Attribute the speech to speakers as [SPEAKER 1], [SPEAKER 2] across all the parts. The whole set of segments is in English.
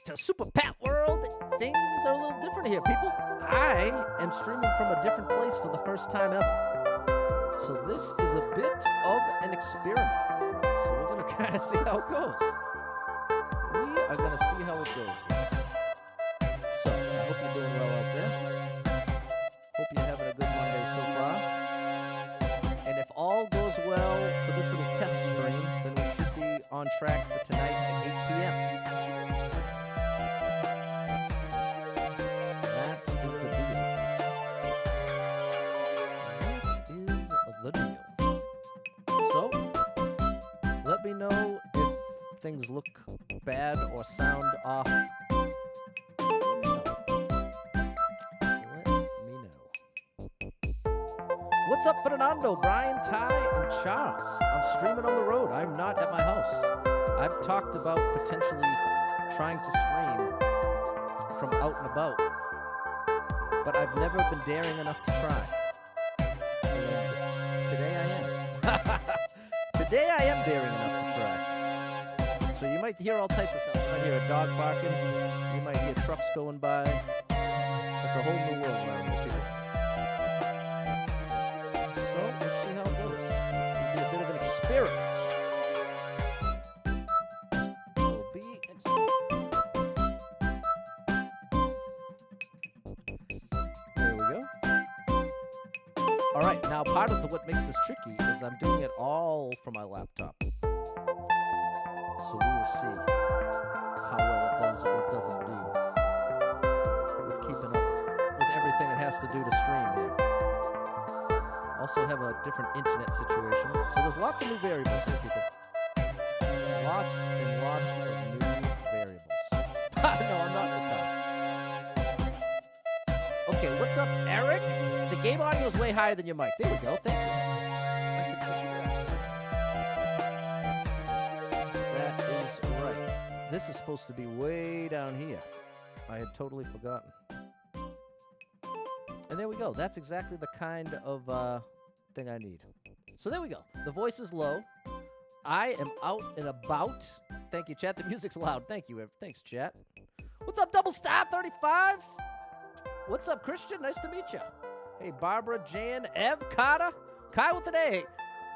[SPEAKER 1] to Super Pat World. Things are a little different here, people. I am streaming from a different place for the first time ever. So this is a bit of an experiment, my friends. So we're going to kind of see how it goes. We are going to see how it goes here. So I hope you're doing well out there. Hope you're having a good Monday so far. And if all goes well for this little test stream, then we should be on track for tonight at 8 p.m. That is the deal. So, let me know if things look bad or sound off. What's up, Fernando, Brian, Ty, and Charles? I'm streaming on the road. I'm not at my house. I've talked about potentially trying to stream from out and about, but I've never been daring enough to try. And today I am. Today I am daring enough to try. So you might hear all types of stuff. You might hear a dog barking. You might hear trucks going by. It's a whole new world around here, people. So let's see how it goes. It'll be a bit of an experiment. It'll be There we go. All right, now part of what makes this tricky is I'm doing it all from my laptop. So we will see how well it does or it doesn't do with keeping up with everything it has to do to stream here. Also have a different internet situation. So there's lots of new variables here, people. Lots and lots of new variables. No, I'm not in the car. Okay, what's up, Eric? The game audio is way higher than your mic. There we go. Thank you. That is right. This is supposed to be way down here. I had totally forgotten. And there we go. That's exactly the kind of thing I need. So there we go. The voice is low. I am out and about. Thank you, chat. The music's loud. Thank you. Thanks, chat. What's up, Double Star 35? What's up, Christian? Nice to meet you. Hey, Barbara, Jan, Ev, Carter, Kai with an A.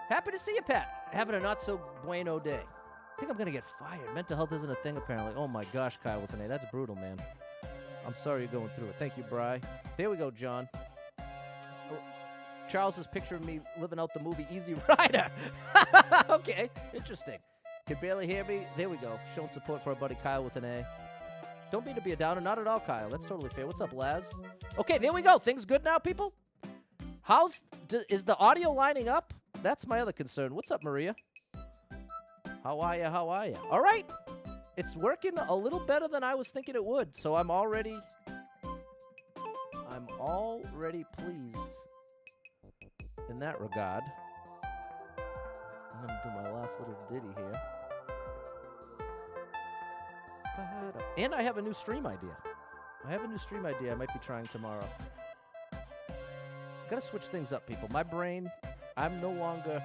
[SPEAKER 1] Happy to see you, Pat. Having a not so bueno day. I think I'm going to get fired. Mental health isn't a thing, apparently. Oh my gosh, Kai with an A. That's brutal, man. I'm sorry you're going through it. Thank you, Bri. There we go, John. Oh, Charles' picture of me living out the movie Easy Rider. Okay, interesting. Can barely hear me. There we go. Showing support for our buddy Kyle with an A. Don't mean to be a downer. Not at all, Kyle. That's totally fair. What's up, Laz? Okay, there we go. Things good now, people? Is the audio lining up? That's my other concern. What's up, Maria? How are you? How are you? All right. It's working a little better than I was thinking it would, so I'm already pleased in that regard. I'm going to do my last little ditty here. And I have a new stream idea. I might be trying tomorrow. Gotta switch things up, people. My brain, I'm no longer...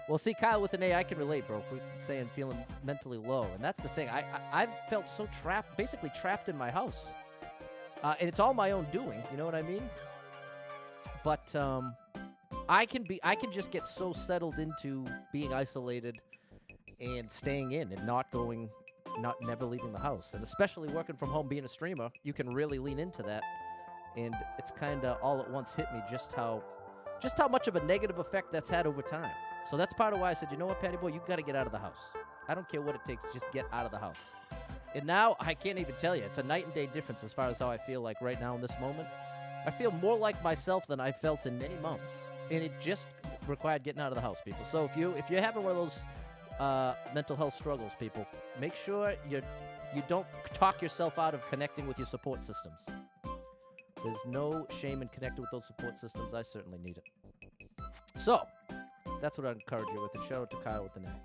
[SPEAKER 1] Well, see, Kyle with an A, I can relate, bro. We're saying feeling mentally low. And that's the thing. I've felt so basically trapped in my house. And it's all my own doing, you know what I mean? But I can just get so settled into being isolated and staying in and never leaving the house. And especially working from home, being a streamer, you can really lean into that. And it's kind of all at once hit me just how much of a negative effect that's had over time. So that's part of why I said, you know what, Patty Boy, you got to get out of the house. I don't care what it takes, just get out of the house. And now, I can't even tell you, it's a night and day difference as far as how I feel like right now in this moment. I feel more like myself than I've felt in many months. And it just required getting out of the house, people. So if you're having one of those mental health struggles, people, make sure you don't talk yourself out of connecting with your support systems. There's no shame in connecting with those support systems. I certainly need it. So, that's what I'd encourage you with. And shout out to Kyle with the name.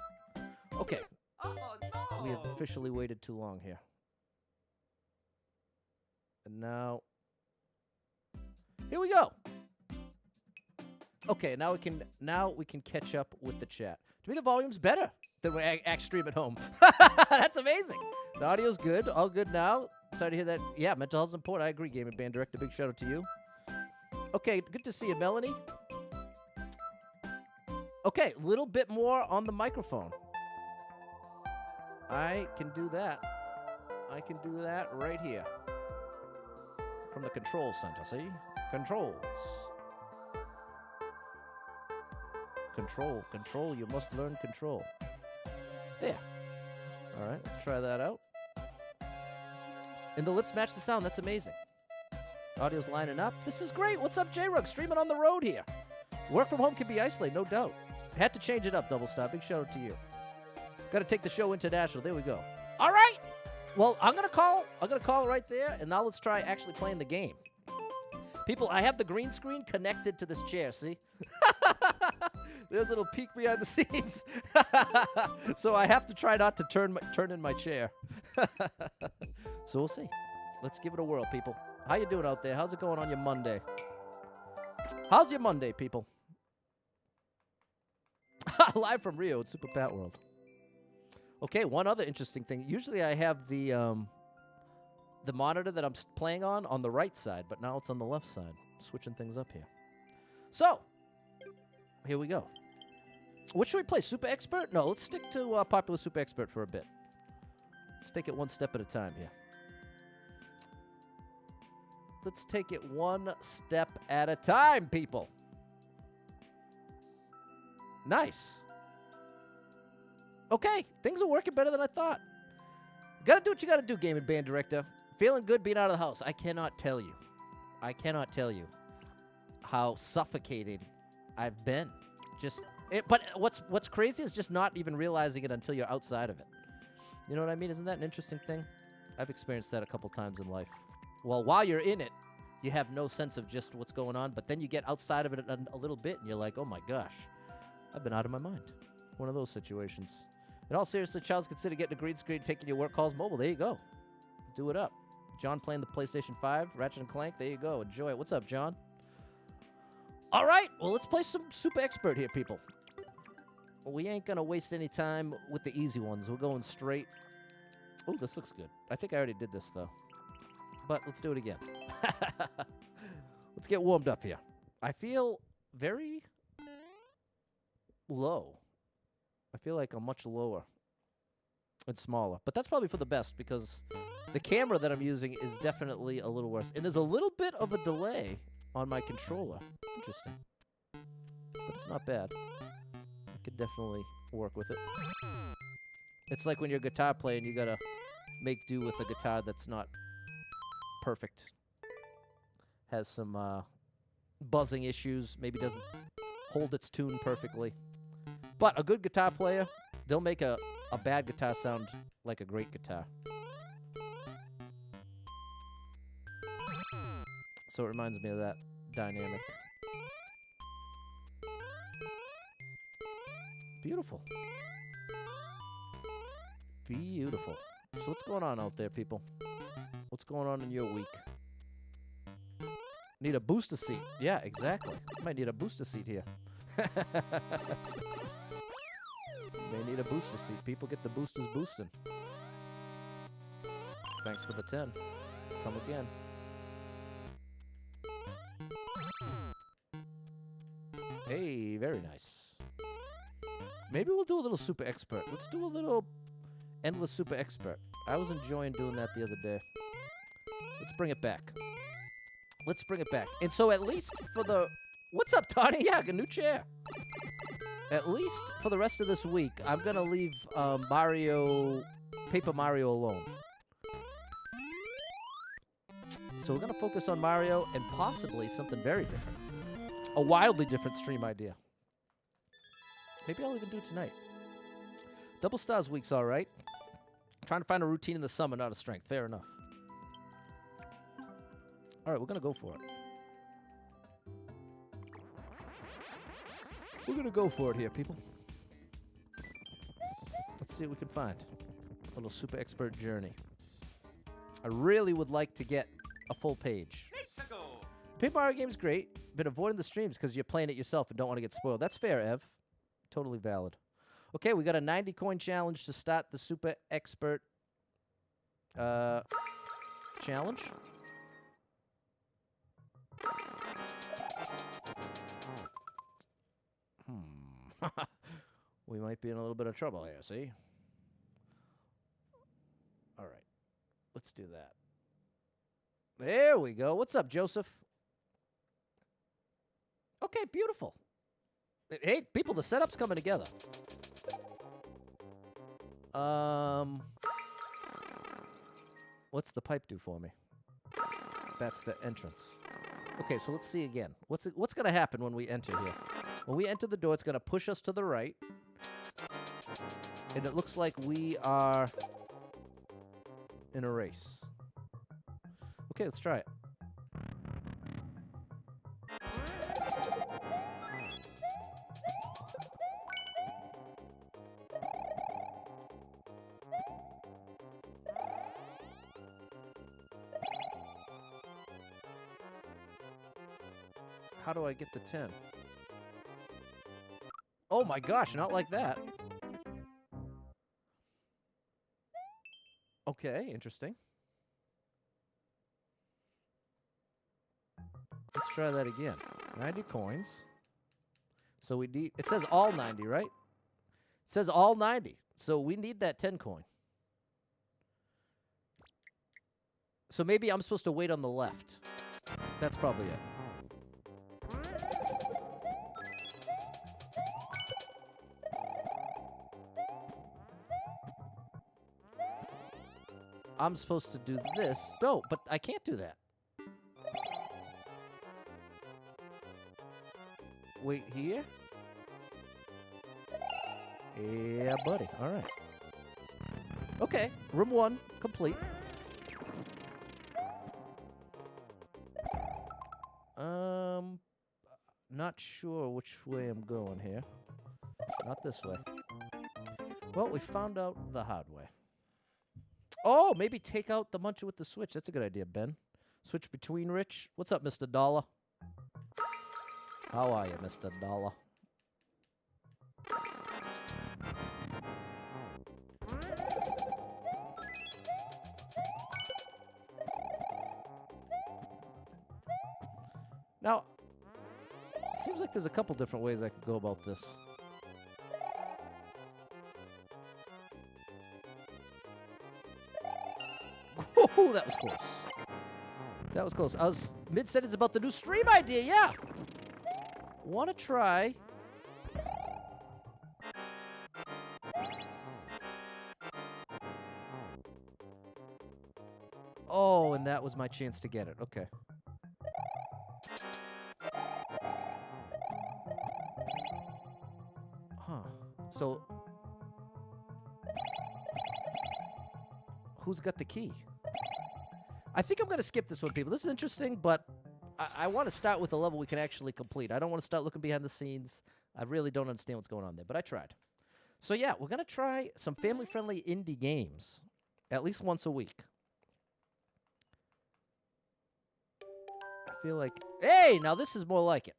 [SPEAKER 1] Okay.
[SPEAKER 2] Oh, no.
[SPEAKER 1] We have officially waited too long here. And now, here we go. Okay, now we can catch up with the chat. To me, the volume's better than when I stream at home. That's amazing. The audio's good. All good now. Sorry to hear that. Yeah, mental health is important. I agree, Game and Band Director. Big shout out to you. Okay, good to see you, Melanie. Okay, a little bit more on the microphone. I can do that. I can do that right here. From the control center, see? Controls. Control, you must learn control. There. All right, let's try that out. And the lips match the sound, that's amazing. Audio's lining up. This is great. What's up, J-Rug? Streaming on the road here. Work from home can be isolated, no doubt. Had to change it up, Double Stop. Big shout out to you. Got to take the show international. There we go. All right. Well, I'm gonna call right there, and now let's try actually playing the game. People, I have the green screen connected to this chair. See? There's a little peek behind the scenes. So I have to try not to turn in my chair. So we'll see. Let's give it a whirl, people. How you doing out there? How's it going on your Monday? How's your Monday, people? Live from Rio at Super Pat World. Okay, one other interesting thing. Usually I have the monitor that I'm playing on the right side, but now it's on the left side. Switching things up here. So, here we go. What should we play? Super Expert? No, let's stick to Popular Super Expert for a bit. Let's take it one step at a time here. Let's take it one step at a time, people. Nice. Okay, things are working better than I thought. Gotta do what you gotta do, Game and Band Director. Feeling good being out of the house. I cannot tell you how suffocated I've been. But what's crazy is just not even realizing it until you're outside of it. You know what I mean? Isn't that an interesting thing? I've experienced that a couple times in life. Well, while you're in it, you have no sense of just what's going on, but then you get outside of it a little bit, and you're like, oh my gosh, I've been out of my mind. One of those situations. In all seriousness, Charles, consider getting a green screen, taking your work calls mobile. There you go. Do it up. John playing the PlayStation 5, Ratchet and Clank. There you go. Enjoy it. What's up, John? All right. Well, let's play some Super Expert here, people. We ain't going to waste any time with the easy ones. We're going straight. Oh, this looks good. I think I already did this, though. But let's do it again. Let's get warmed up here. I feel very low. I feel like I'm much lower and smaller. But that's probably for the best because the camera that I'm using is definitely a little worse. And there's a little bit of a delay on my controller. Interesting. But it's not bad. I could definitely work with it. It's like when you're a guitar player and you gotta make do with a guitar that's not perfect. Has some buzzing issues. Maybe doesn't hold its tune perfectly. But a good guitar player, they'll make a bad guitar sound like a great guitar. So it reminds me of that dynamic. Beautiful. Beautiful. So what's going on out there, people? What's going on in your week? Need a booster seat. Yeah, exactly. Might need a booster seat here. May need a booster seat. People get the boosters boosting. Thanks for the 10. Come again. Hey, very nice. Maybe we'll do a little Super Expert. Let's do a little Endless Super Expert. I was enjoying doing that the other day. Let's bring it back. Let's bring it back. And so at least for the... What's up, Tony? Yeah, a new chair. At least for the rest of this week, I'm going to leave Paper Mario alone. So we're going to focus on Mario and possibly something very different. A wildly different stream idea. Maybe I'll even do it tonight. Double Stars week's all right. Trying to find a routine in the summer, not a strength. Fair enough. All right, we're going to go for it. We're going to go for it here, people. Let's see what we can find. A little Super Expert journey. I really would like to get a full page. Paper Mario game's great. Been avoiding the streams because you're playing it yourself and don't want to get spoiled. That's fair, Ev. Totally valid. Okay, we got a 90 coin challenge to start the Super Expert challenge. We might be in a little bit of trouble here, see? All right. Let's do that. There we go. What's up, Joseph? Okay, beautiful. Hey, people, the setup's coming together. What's the pipe do for me? That's the entrance. Okay, so let's see again. What's going to happen when we enter here? When we enter the door, it's going to push us to the right. And it looks like we are in a race. Okay, let's try it. How do I get the 10? Oh my gosh, not like that. Okay, interesting. Let's try that again. 90 coins. So we need, it says all 90, right? It says all 90. So we need that 10 coin. So maybe I'm supposed to wait on the left. That's probably it. I'm supposed to do this. No, but I can't do that. Wait here? Yeah, buddy. All right. Okay, room 1 complete. Not sure which way I'm going here. Not this way. Well, we found out the hard way. Oh, maybe take out the muncher with the switch. That's a good idea, Ben. Switch between Rich. What's up, Mr. Dollar? How are you, Mr. Dollar? Now, it seems like there's a couple different ways I could go about this. Whoa, that was close. That was close. I was mid-sentence about the new stream idea, yeah. Want to try. Oh, and that was my chance to get it. Okay. Huh. So, who's got the key? I think I'm going to skip this one, people. This is interesting, but I want to start with a level we can actually complete. I don't want to start looking behind the scenes. I really don't understand what's going on there, but I tried. So, yeah, we're going to try some family-friendly indie games at least once a week. I feel like, hey, now this is more like it.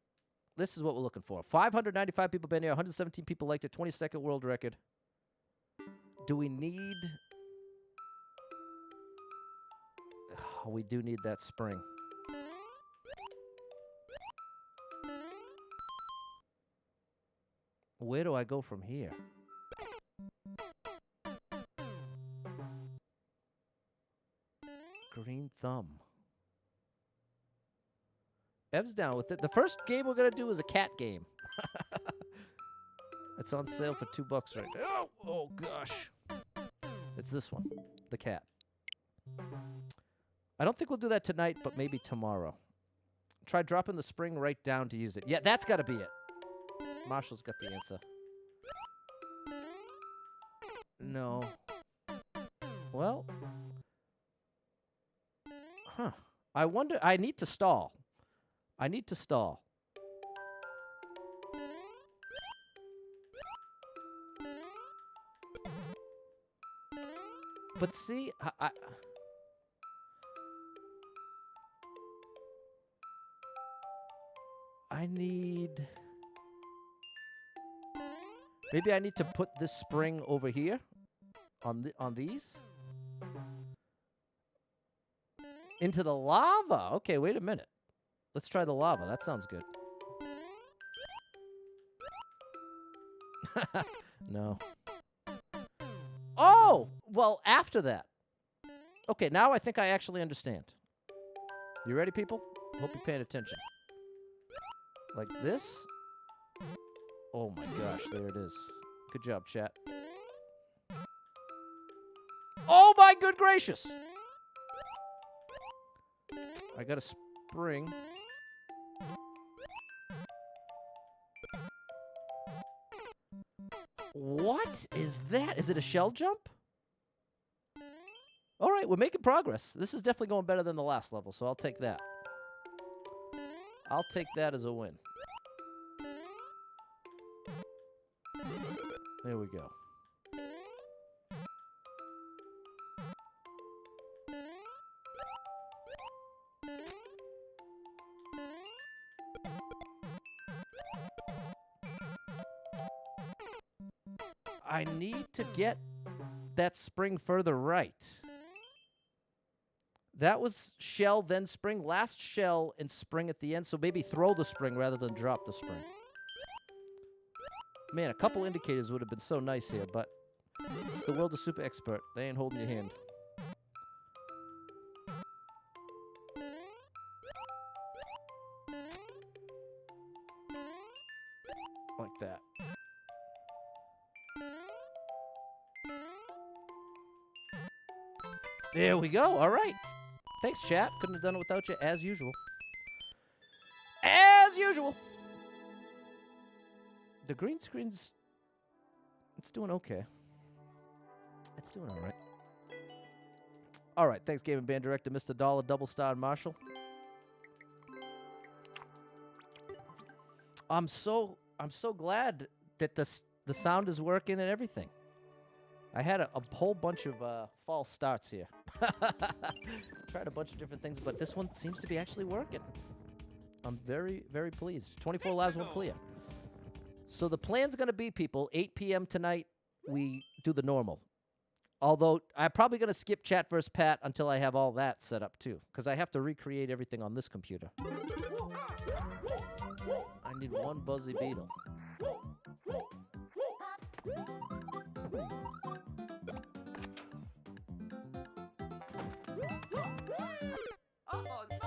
[SPEAKER 1] This is what we're looking for. 595 people been here, 117 people liked it, 22nd world record. Do we need... Oh, we do need that spring. Where do I go from here? Green thumb. Ev's down with it. The first game we're going to do is a cat game. It's on sale for $2 right now. Oh, gosh. It's this one. The cat. I don't think we'll do that tonight, but maybe tomorrow. Try dropping the spring right down to use it. Yeah, that's got to be it. Marshall's got the answer. No. Well. Huh. I wonder. I need to stall. I need to stall. But see, I need... Maybe I need to put this spring over here on these. Into the lava. Okay, wait a minute. Let's try the lava. That sounds good. No. Oh! Well, after that. Okay, now I think I actually understand. You ready, people? Hope you're paying attention. Like this. Oh my gosh, there it is. Good job, chat. Oh my good gracious! I got a spring. What is that? Is it a shell jump? All right, we're making progress. This is definitely going better than the last level, so I'll take that. I'll take that as a win. There we go. I need to get that spring further right. That was shell, then spring. Last shell and spring at the end, so maybe throw the spring rather than drop the spring. Man, a couple indicators would have been so nice here, but it's the world of Super Expert. They ain't holding your hand. Like that. There we go. All right. Thanks, chat. Couldn't have done it without you, as usual. As usual. The green screen's... It's doing okay. It's doing all right. All right. Thanks, Game and Band Director, Mr. Dollar, Double Star, and Marshall. I'm so glad that the sound is working and everything. I had a whole bunch of false starts here. Tried a bunch of different things, but this one seems to be actually working. I'm very, very pleased. 24 lives, 1 clear. So the plan's going to be, people, 8 p.m. tonight, we do the normal. Although, I'm probably going to skip Chat vs. Pat until I have all that set up, too. Because I have to recreate everything on this computer. I need one Buzzy Beetle.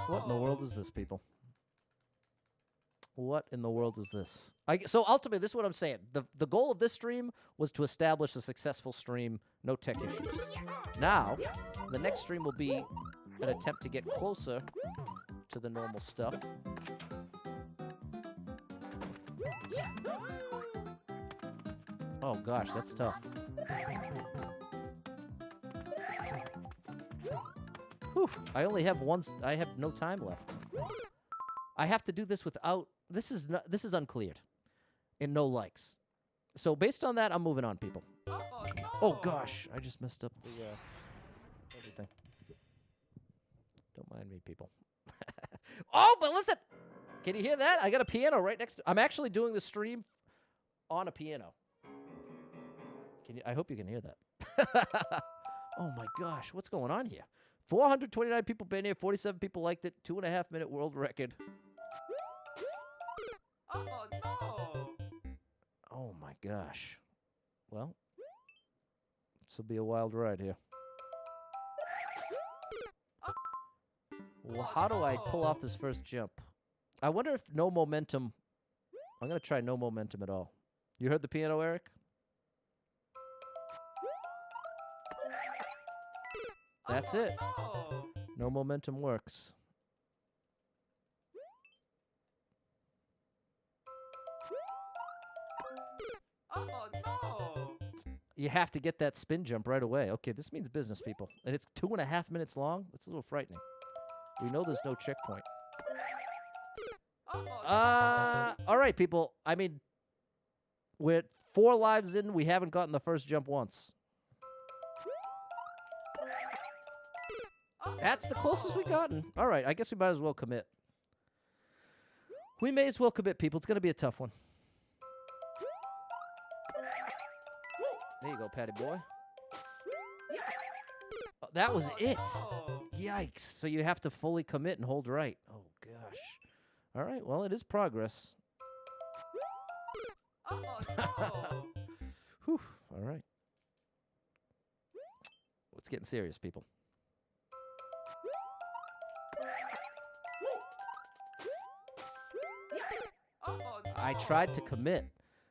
[SPEAKER 1] What in the world is this, people? What in the world is this? So ultimately, this is what I'm saying. The goal of this stream was to establish a successful stream, no tech issues. Now, the next stream will be an attempt to get closer to the normal stuff. Oh gosh, that's tough. Whew, I only have I have no time left. I have to do this without... This is uncleared. And no likes. So based on that, I'm moving on, people. Oh gosh, I just messed up the everything. Don't mind me, people. Oh, but listen! Can you hear that? I got a piano right next to... I'm actually doing the stream on a piano. I hope you can hear that. Oh my gosh, what's going on here? 429 people been here, 47 people liked it, 2.5-minute world record. Oh no! Oh my gosh. Well, this will be a wild ride here. Well, how do I pull off this first jump? I wonder if no momentum... I'm going to try no momentum at all. You heard the piano, Eric? That's it. No momentum works. Oh, no. You have to get that spin jump right away. Okay, this means business, people. And it's 2.5 minutes long. That's a little frightening. We know there's no checkpoint. All right, people. I mean, we're 4 lives in. We haven't gotten the first jump once. That's the closest we've gotten. All right, I guess we might as well commit. We may as well commit, people. It's going to be a tough one. There you go, Patty boy. that was it. Yikes. So you have to fully commit and hold right. Oh, gosh. All right. Well, it is progress. Whew. All right. It's getting serious, people. I tried to commit,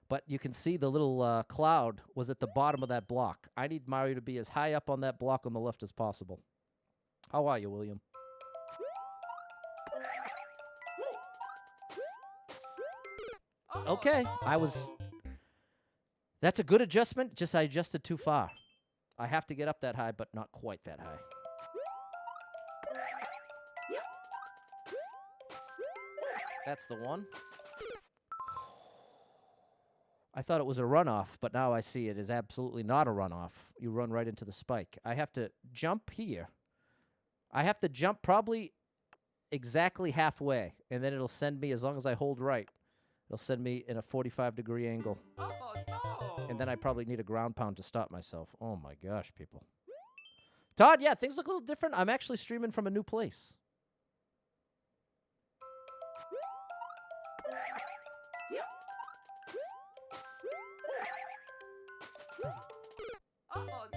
[SPEAKER 1] but you can see the little cloud was at the bottom of that block. I need Mario to be as high up on that block on the left as possible. How are you, William? Okay, that's a good adjustment, just I adjusted too far. I have to get up that high, but not quite that high. That's the one. I thought it was a runoff, but now I see it is absolutely not a runoff. You run right into the spike. I have to jump here. I have to jump probably exactly halfway, and then it'll send me, as long as I hold right, it'll send me in a 45-degree angle. Oh, no. And then I probably need a ground pound to stop myself. Oh, my gosh, people. Todd, yeah, things look a little different. I'm actually streaming from a new place.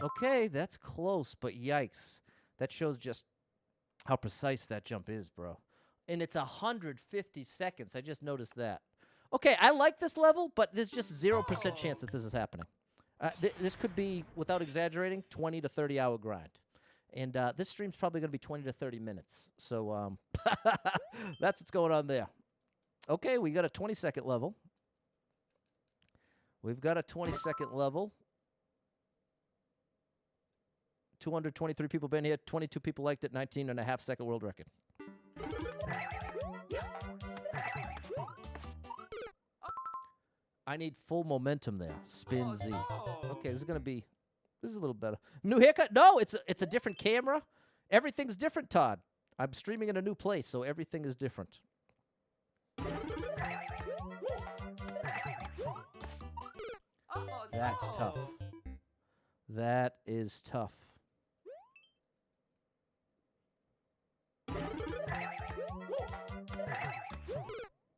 [SPEAKER 1] Okay, that's close, but yikes. That shows just how precise that jump is, bro. And it's 150 seconds. I just noticed that. Okay, I like this level, but there's just 0% chance that this is happening. This could be, without exaggerating, 20 to 30-hour grind. And this stream's probably going to be 20 to 30 minutes. So that's what's going on there. Okay, we got a 20-second level. We've got a 20-second level. 223 people been here. 22 people liked it. 19.5-second world record. I need full momentum there. Spin Z. Okay, this is going to be... This is a little better. New haircut? No, it's a different camera. Everything's different, Todd. I'm streaming in a new place, so everything is different. That's tough. That is tough.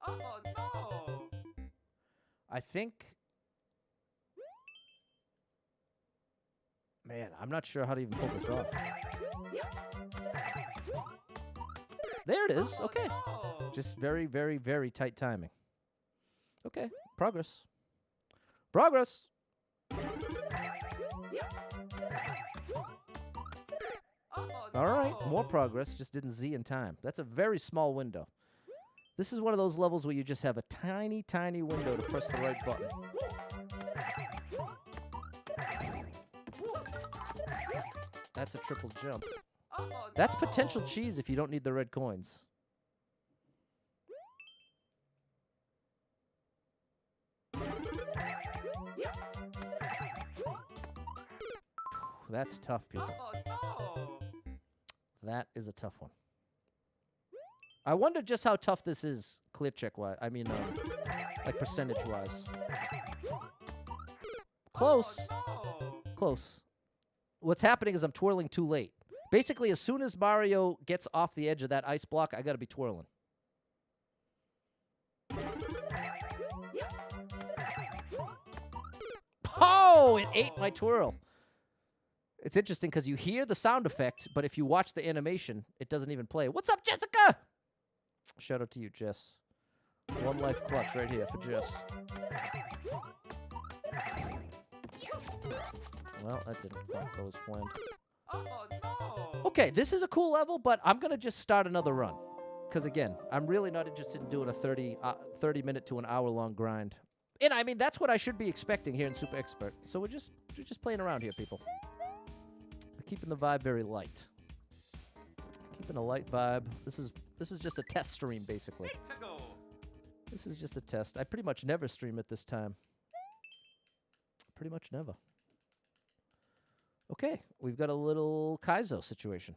[SPEAKER 1] Oh, no. I think... Man, I'm not sure how to even pull this off. There it is. Okay. Just very, very, very tight timing. Okay. Progress. Progress. All right. More progress. Just didn't Z in time. That's a very small window. This is one of those levels where you just have a tiny, tiny window to press the right button. That's a triple jump. That's potential cheese if you don't need the red coins. That's tough, people. That is a tough one. I wonder just how tough this is, clear check-wise. I mean, like percentage-wise. Close. Close. What's happening is I'm twirling too late. Basically, as soon as Mario gets off the edge of that ice block, I got to be twirling. Oh, it ate my twirl. It's interesting because you hear the sound effect, but if you watch the animation, it doesn't even play. What's up, Jessica? Shout out to you, Jess. One life clutch right here for Jess. Well, that didn't quite go as planned. Oh, no. Okay, this is a cool level, but I'm going to just start another run. Because, again, I'm really not interested in doing a 30-minute to an hour-long grind. And, I mean, that's what I should be expecting here in Super Expert. So we're just playing around here, people. We're keeping the vibe very light. Keeping a light vibe. This is just a test stream, basically. This is just a test. I pretty much never stream at this time. Pretty much never. Okay, we've got a little Kaizo situation.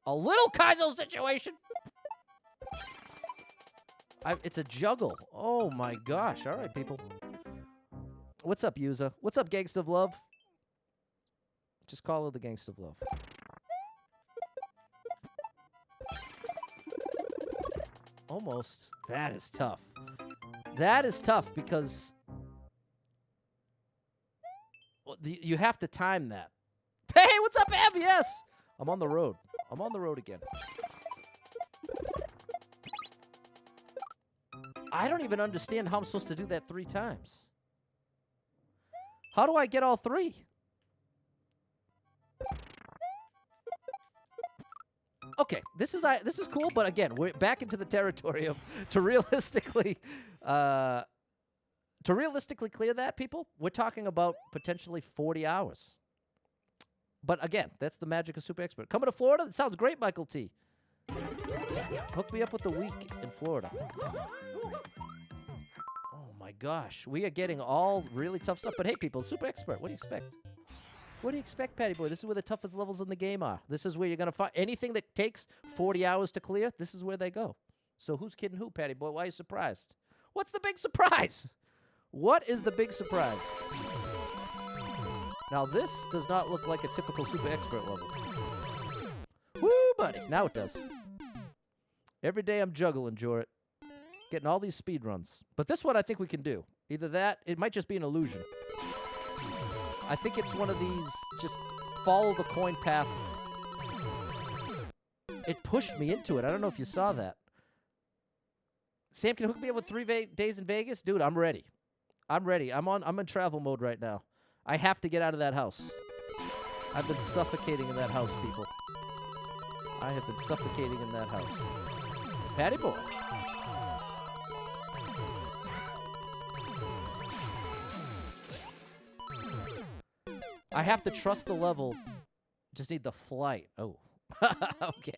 [SPEAKER 1] A little Kaizo situation? It's a juggle. Oh my gosh. All right, people. What's up, Yuza? What's up, Gangsta of Love? Just call her the Gangsta of Love. Almost. That is tough. That is tough because you have to time that. Hey, what's up, Ab? Yes. I'm on the road. I'm on the road again. I don't even understand how I'm supposed to do that 3 times. How do I get all 3? Okay, this is cool, but again, we're back into the territory of to realistically clear that, people. We're talking about potentially 40 hours. But again, that's the magic of Super Expert. Coming to Florida? That sounds great, Michael T. Hook me up with a week in Florida. Oh my gosh, we are getting all really tough stuff. But hey, people, Super Expert, what do you expect? What do you expect, Patty Boy? This is where the toughest levels in the game are. This is where you're going to find anything that takes 40 hours to clear. This is where they go. So who's kidding who, Patty Boy? Why are you surprised? What's the big surprise? What is the big surprise? Now, this does not look like a typical Super Expert level. Woo, buddy. Now it does. Every day I'm juggling, Jorrit. Getting all these speed runs. But this one I think we can do. Either that, it might just be an illusion. I think it's one of these, just follow the coin path. It pushed me into it. I don't know if you saw that. Sam, can you hook me up with 3 days in Vegas? Dude, I'm ready. I'm ready. I'm in travel mode right now. I have to get out of that house. I've been suffocating in that house, people. I have been suffocating in that house. Patty Boy. I have to trust the level. Just need the flight. Oh. Okay.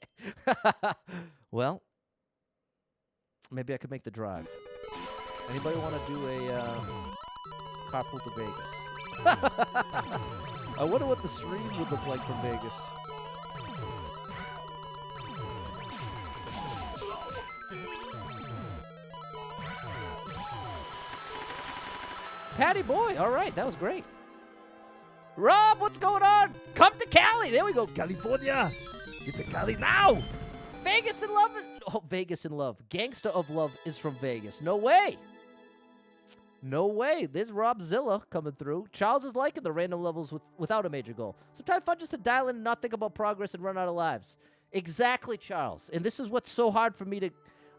[SPEAKER 1] Well, maybe I could make the drive. Anybody want to do a carpool to Vegas? I wonder what the stream would look like from Vegas. Patty Boy. All right, that was great. Rob, what's going on? Come to Cali. There we go. California. Get to Cali now. Vegas in love. Oh, Vegas in love. Gangsta of Love is from Vegas. No way. No way. There's Rob Zilla coming through. Charles is liking the random levels without a major goal. Sometimes fun just to dial in and not think about progress and run out of lives. Exactly, Charles. And this is what's so hard for me to...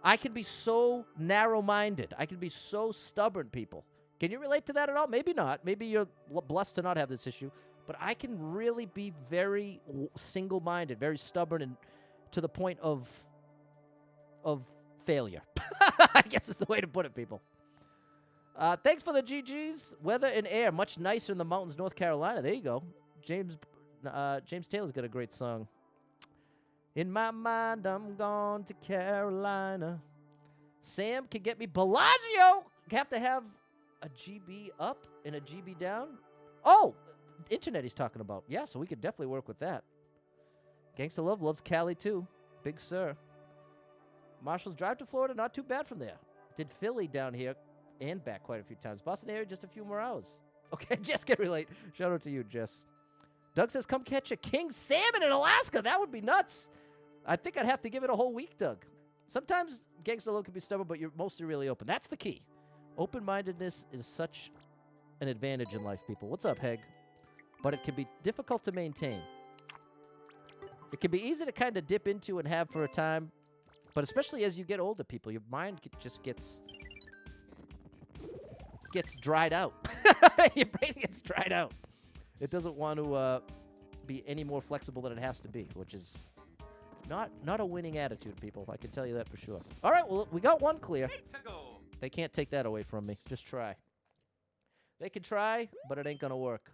[SPEAKER 1] I can be so narrow-minded. I can be so stubborn, people. Can you relate to that at all? Maybe not. Maybe you're blessed to not have this issue. But I can really be very single-minded, very stubborn, and to the point of failure. I guess is the way to put it, people. Thanks for the GGs. Weather and air, much nicer in the mountains, North Carolina. There you go. James Taylor's got a great song. In my mind, I'm gone to Carolina. Sam can get me Bellagio. Have to have a GB up and a GB down. Oh, internet he's talking about. Yeah, so we could definitely work with that. Gangsta Love loves Cali too. Big sir. Marshall's drive to Florida, not too bad from there. Did Philly down here and back quite a few times. Boston area, just a few more hours. Okay, Jess can relate. Shout out to you, Jess. Doug says, come catch a king salmon in Alaska. That would be nuts. I think I'd have to give it a whole week, Doug. Sometimes Gangsta Love can be stubborn, but you're mostly really open. That's the key. Open-mindedness is such an advantage in life, people. What's up, Heg? But it can be difficult to maintain. It can be easy to kind of dip into and have for a time, but especially as you get older, people, your mind just gets dried out. Your brain gets dried out. It doesn't want to be any more flexible than it has to be, which is not a winning attitude, people. I can tell you that for sure. All right, well, we got one clear. They can't take that away from me. Just try. They can try, but it ain't going to work.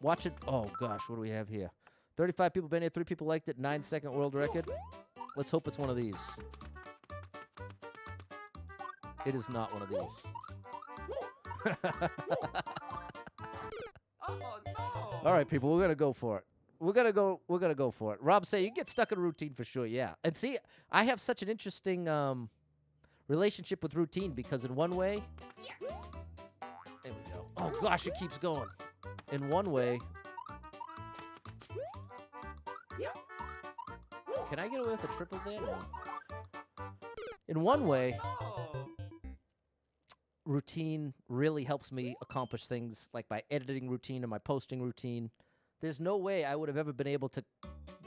[SPEAKER 1] Watch it. Oh, gosh, what do we have here? 35 people been here. 3 people liked it. 9-second world record. Let's hope it's one of these. It is not one of these.
[SPEAKER 2] Oh, no.
[SPEAKER 1] All right, people, we're going to go for it. We're gonna go for it. Rob say you get stuck in a routine for sure, yeah. And see, I have such an interesting relationship with routine because in one way, there we go. Oh gosh, it keeps going. In one way, Can I get away with a triple there? No. In one way, routine really helps me accomplish things like my editing routine and my posting routine. There's no way I would have ever been able to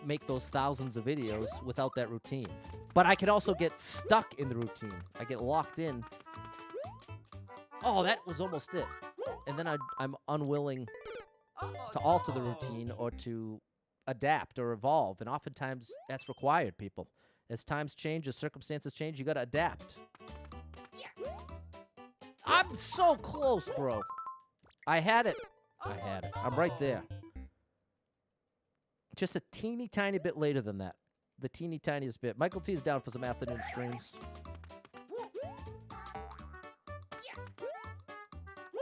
[SPEAKER 1] make those thousands of videos without that routine. But I can also get stuck in the routine. I get locked in. Oh, that was almost it. And then I'm unwilling to alter the routine or to adapt or evolve. And oftentimes that's required, people. As times change, as circumstances change, you got to adapt. I'm so close, bro. I had it. I'm right there. Just a teeny tiny bit later than that. The teeny tiniest bit. Michael T is down for some afternoon streams.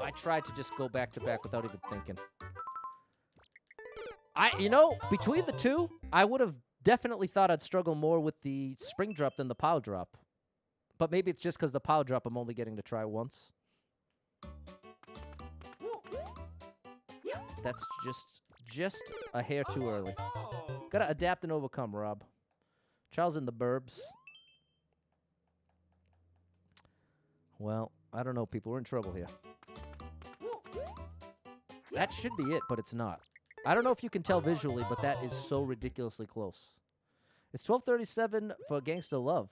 [SPEAKER 1] I tried to just go back to back without even thinking. Between the two, I would have definitely thought I'd struggle more with the spring drop than the pow drop. But maybe it's just because the pow drop I'm only getting to try once. That's just a hair too early. Gotta adapt and overcome, Rob. Charles in the burbs. Well, I don't know, people. We're in trouble here. That should be it, but it's not. I don't know if you can tell visually, but that is so ridiculously close. It's 12:37 for Gangsta Love.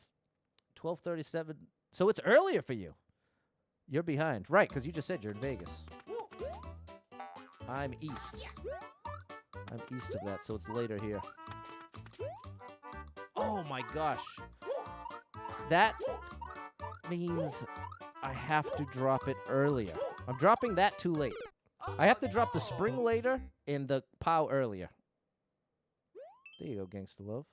[SPEAKER 1] 12:37. So it's earlier for you. You're behind. Right, because you just said you're in Vegas. I'm east. I'm east of that, so it's later here. Oh, my gosh. That means I have to drop it earlier. I'm dropping that too late. I have to drop the spring later and the pow earlier. There you go, Gangsta Love.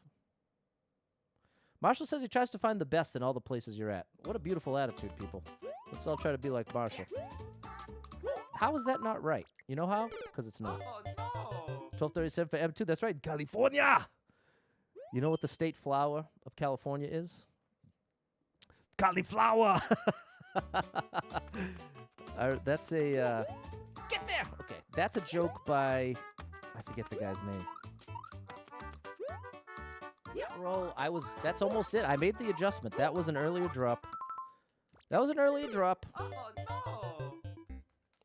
[SPEAKER 1] Marshall says he tries to find the best in all the places you're at. What a beautiful attitude, people. Let's all try to be like Marshall. How is that not right? You know how? Because it's not. 12:37 for M2. That's right, California. You know what the state flower of California is? Cauliflower. That's a... Get there! Okay, that's a joke by... I forget the guy's name. Bro, that's almost it. I made the adjustment. That was an earlier drop.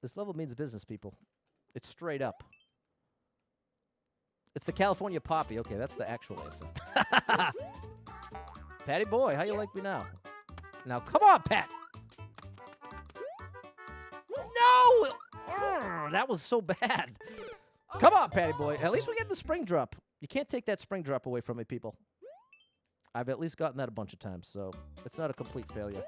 [SPEAKER 1] This level means business, people. It's straight up. It's the California Poppy. Okay, that's the actual answer. Patty boy, how you like me now? Now, come on, Pat! No! That was so bad. Come on, Patty boy. At least we get the spring drop. You can't take that spring drop away from me, people. I've at least gotten that a bunch of times, so it's not a complete failure.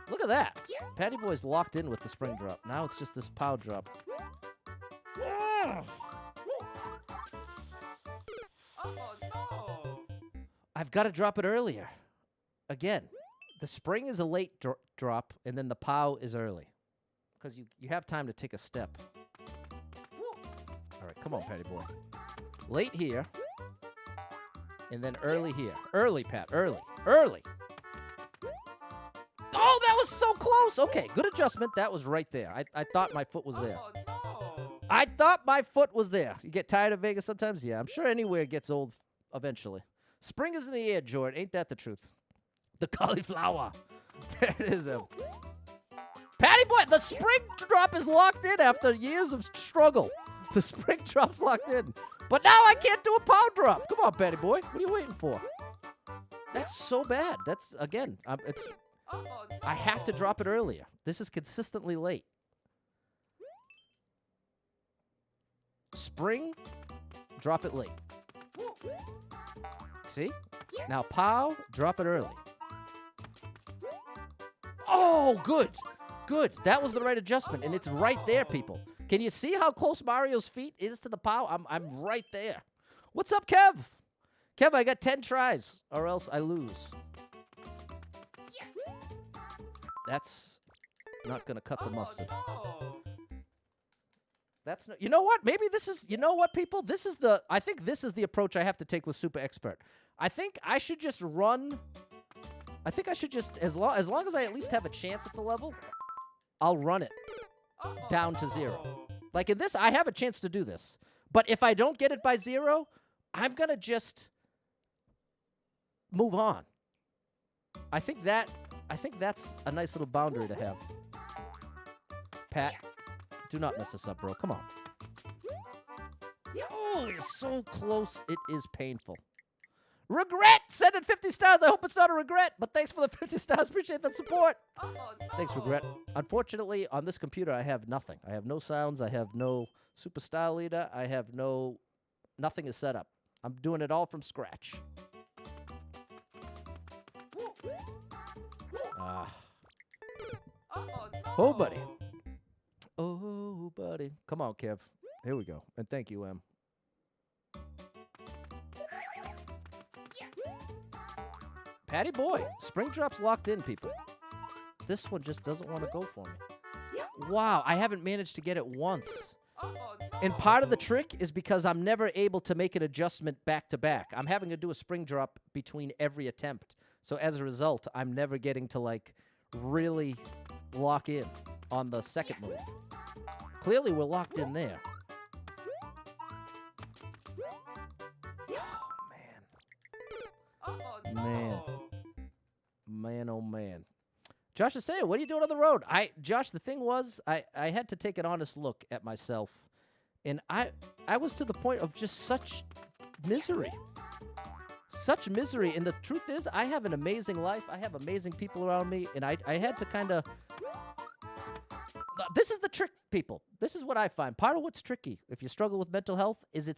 [SPEAKER 1] Look at that. Patty boy's locked in with the spring drop. Now it's just this pow drop. I've got to drop it earlier. Again, the spring is a late drop, and then the pow is early. Because you have time to take a step. All right, come on, Patty boy. Late here, and then early here. Early, Pat, early. Early. Oh, that was so close. Okay, good adjustment. That was right there. I thought my foot was there. I thought my foot was there. You get tired of Vegas sometimes? Yeah, I'm sure anywhere gets old eventually. Spring is in the air, Jordan. Ain't that the truth? The cauliflower. There it is. Patty boy, the spring drop is locked in after years of struggle. The spring drop's locked in. But now I can't do a pow drop. Come on, Patty boy. What are you waiting for? That's so bad. That's, again, I have to drop it earlier. This is consistently late. Spring, drop it late. See? Now pow, drop it early. Oh, good. Good. That was the right adjustment, and it's right there, people. Can you see how close Mario's feet is to the pow? I'm right there. What's up, Kev? Kev, I got 10 tries, or else I lose. That's not going to cut the mustard. That's not, you know what? Maybe this is, you know what, people? I think this is the approach I have to take with Super Expert. I think I should just run, as long as I at least have a chance at the level, I'll run it down to 0. Like in this, I have a chance to do this. But if I don't get it by 0, I'm going to just move on. I think that's a nice little boundary to have. Pat, do not mess this up, bro. Come on. Oh, you're so close. It is painful. Regret! Send in 50 stars. I hope it's not a regret, but thanks for the 50 stars. Appreciate the support. Oh, no. Thanks, Regret. Unfortunately, on this computer, I have nothing. I have no sounds. I have no super style leader. I have nothing is set up. I'm doing it all from scratch. Oh, buddy. Oh, buddy. Come on, Kev. Here we go. And thank you, Em. Patty boy. Spring drop's locked in, people. This one just doesn't want to go for me. Wow, I haven't managed to get it once. And part of the trick is because I'm never able to make an adjustment back to back. I'm having to do a spring drop between every attempt. So as a result, I'm never getting to, like, really lock in on the second move. Clearly, we're locked in there. Oh, man. Man, oh, man. Josh is saying, what are you doing on the road? Josh, the thing was, I had to take an honest look at myself. And I was to the point of just such misery. Such misery. And the truth is, I have an amazing life. I have amazing people around me. And I had to kind of... This is the trick, people. This is what I find. Part of what's tricky, if you struggle with mental health, is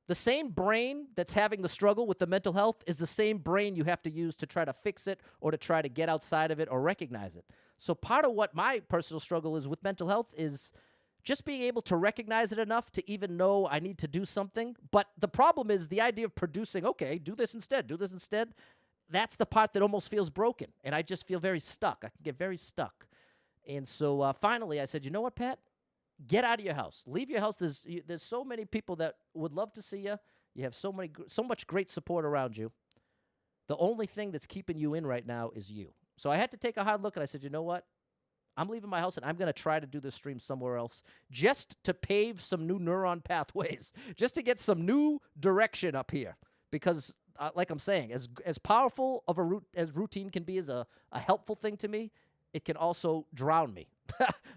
[SPEAKER 1] the same brain that's having the struggle with the mental health is the same brain you have to use to try to fix it or to try to get outside of it or recognize it. So part of what my personal struggle is with mental health is just being able to recognize it enough to even know I need to do something. But the problem is the idea of producing, okay, do this instead. That's the part that almost feels broken. And I just feel very stuck. I can get very stuck. And so finally I said, you know what, Pat? Get out of your house. Leave your house. There's so many people that would love to see you. You have so much great support around you. The only thing that's keeping you in right now is you. So I had to take a hard look, and I said, you know what? I'm leaving my house, and I'm going to try to do this stream somewhere else just to pave some new neuron pathways, just to get some new direction up here. Because, like I'm saying, as powerful of as routine can be as a helpful thing to me, it can also drown me.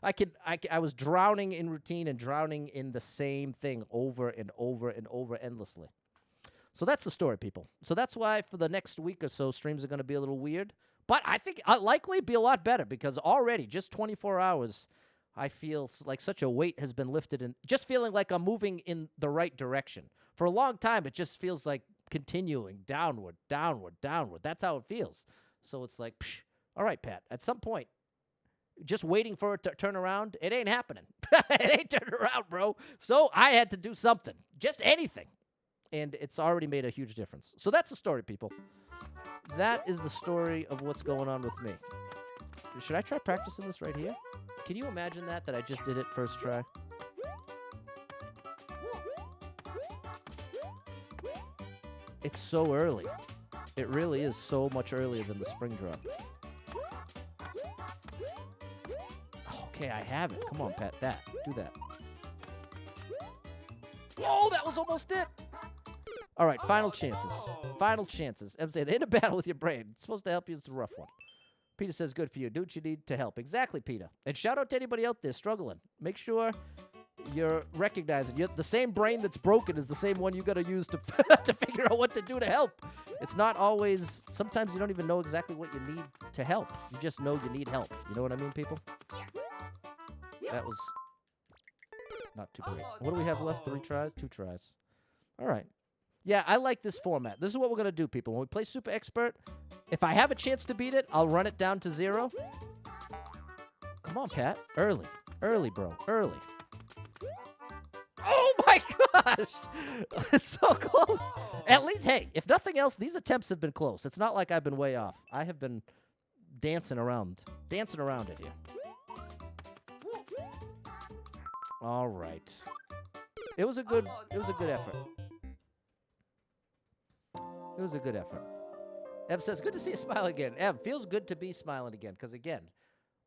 [SPEAKER 1] I was drowning in routine and drowning in the same thing over and over and over endlessly. So that's the story, people. So that's why for the next week or so, streams are going to be a little weird. But I think likely be a lot better because already, just 24 hours, I feel like such a weight has been lifted and just feeling like I'm moving in the right direction. For a long time, it just feels like continuing downward, downward, downward. That's how it feels. So it's like, psh, all right, Pat, at some point, just waiting for it to turn around, it ain't happening. It ain't turning around, bro. So I had to do something, just anything. And it's already made a huge difference. So that's the story, people. That is the story of what's going on with me. Should I try practicing this right here? Can you imagine that I just did it first try? It's so early. It really is so much earlier than the spring drop. Okay, I have it. Come on, Pat. Do that. Oh, that was almost it. All right, final chances. Final chances. I'm saying, in a battle with your brain. It's supposed to help you. It's a rough one. Peter says, good for you. Do what you need to help. Exactly, Peter. And shout out to anybody out there struggling. Make sure you're recognizing the same brain that's broken is the same one you got to use to to figure out what to do to help. It's not always, sometimes you don't even know exactly what you need to help. You just know you need help. You know what I mean, people? That was not too great. What do we have left? 3 tries? 2 tries. All right. Yeah, I like this format. This is what we're going to do, people. When we play Super Expert, if I have a chance to beat it, I'll run it down to 0. Come on, Pat. Early. Early, bro. Early. Oh, my gosh. It's so close. At least, hey, if nothing else, these attempts have been close. It's not like I've been way off. I have been dancing around it here. All right. It was a good effort. It was a good effort. Ev says, good to see you smile again. Ev, feels good to be smiling again. Because, again,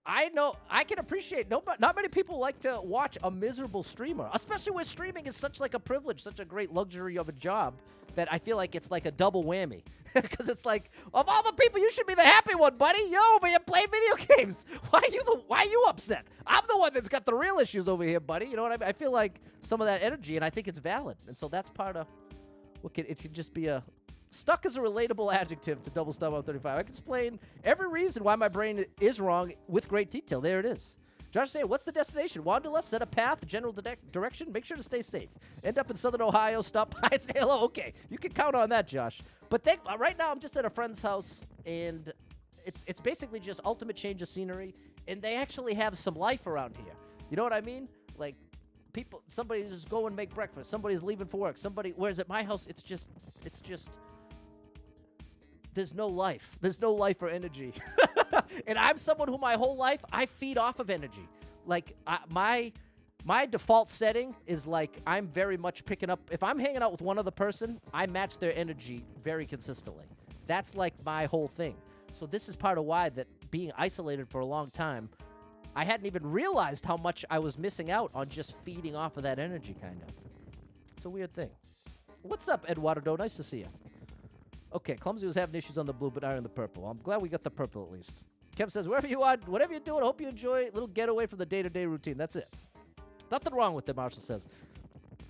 [SPEAKER 1] I know I can appreciate not many people like to watch a miserable streamer, especially where streaming is such like a privilege, such a great luxury of a job that I feel like it's like a double whammy. Because it's like, of all the people, you should be the happy one, buddy. You're over here playing video games. Why are you upset? I'm the one that's got the real issues over here, buddy. You know what I mean? I feel like some of that energy, and I think it's valid. And so that's part of it could just be a stuck as a relatable adjective to Double Stump on 35. I can explain every reason why my brain is wrong with great detail. There it is. Josh saying, what's the destination? Wanderlust, set a path, general direction. Make sure to stay safe. End up in Southern Ohio, stop by and say hello. Okay, you can count on that, Josh. But right now I'm just at a friend's house, and it's basically just ultimate change of scenery, and they actually have some life around here. You know what I mean? Like, somebody's going to make breakfast. Somebody's leaving for work. Whereas at my house, it's just... There's no life. There's no life or energy. And I'm someone who my whole life, I feed off of energy. Like, my default setting is like I'm very much picking up. If I'm hanging out with one other person, I match their energy very consistently. That's like my whole thing. So this is part of why that being isolated for a long time, I hadn't even realized how much I was missing out on just feeding off of that energy, kind of. It's a weird thing. What's up, Eduardo? Nice to see you. Okay, Clumsy was having issues on the blue, but not on the purple. I'm glad we got the purple at least. Kev says, wherever you are, whatever you're doing, I hope you enjoy a little getaway from the day-to-day routine. That's it. Nothing wrong with it, Marshall says.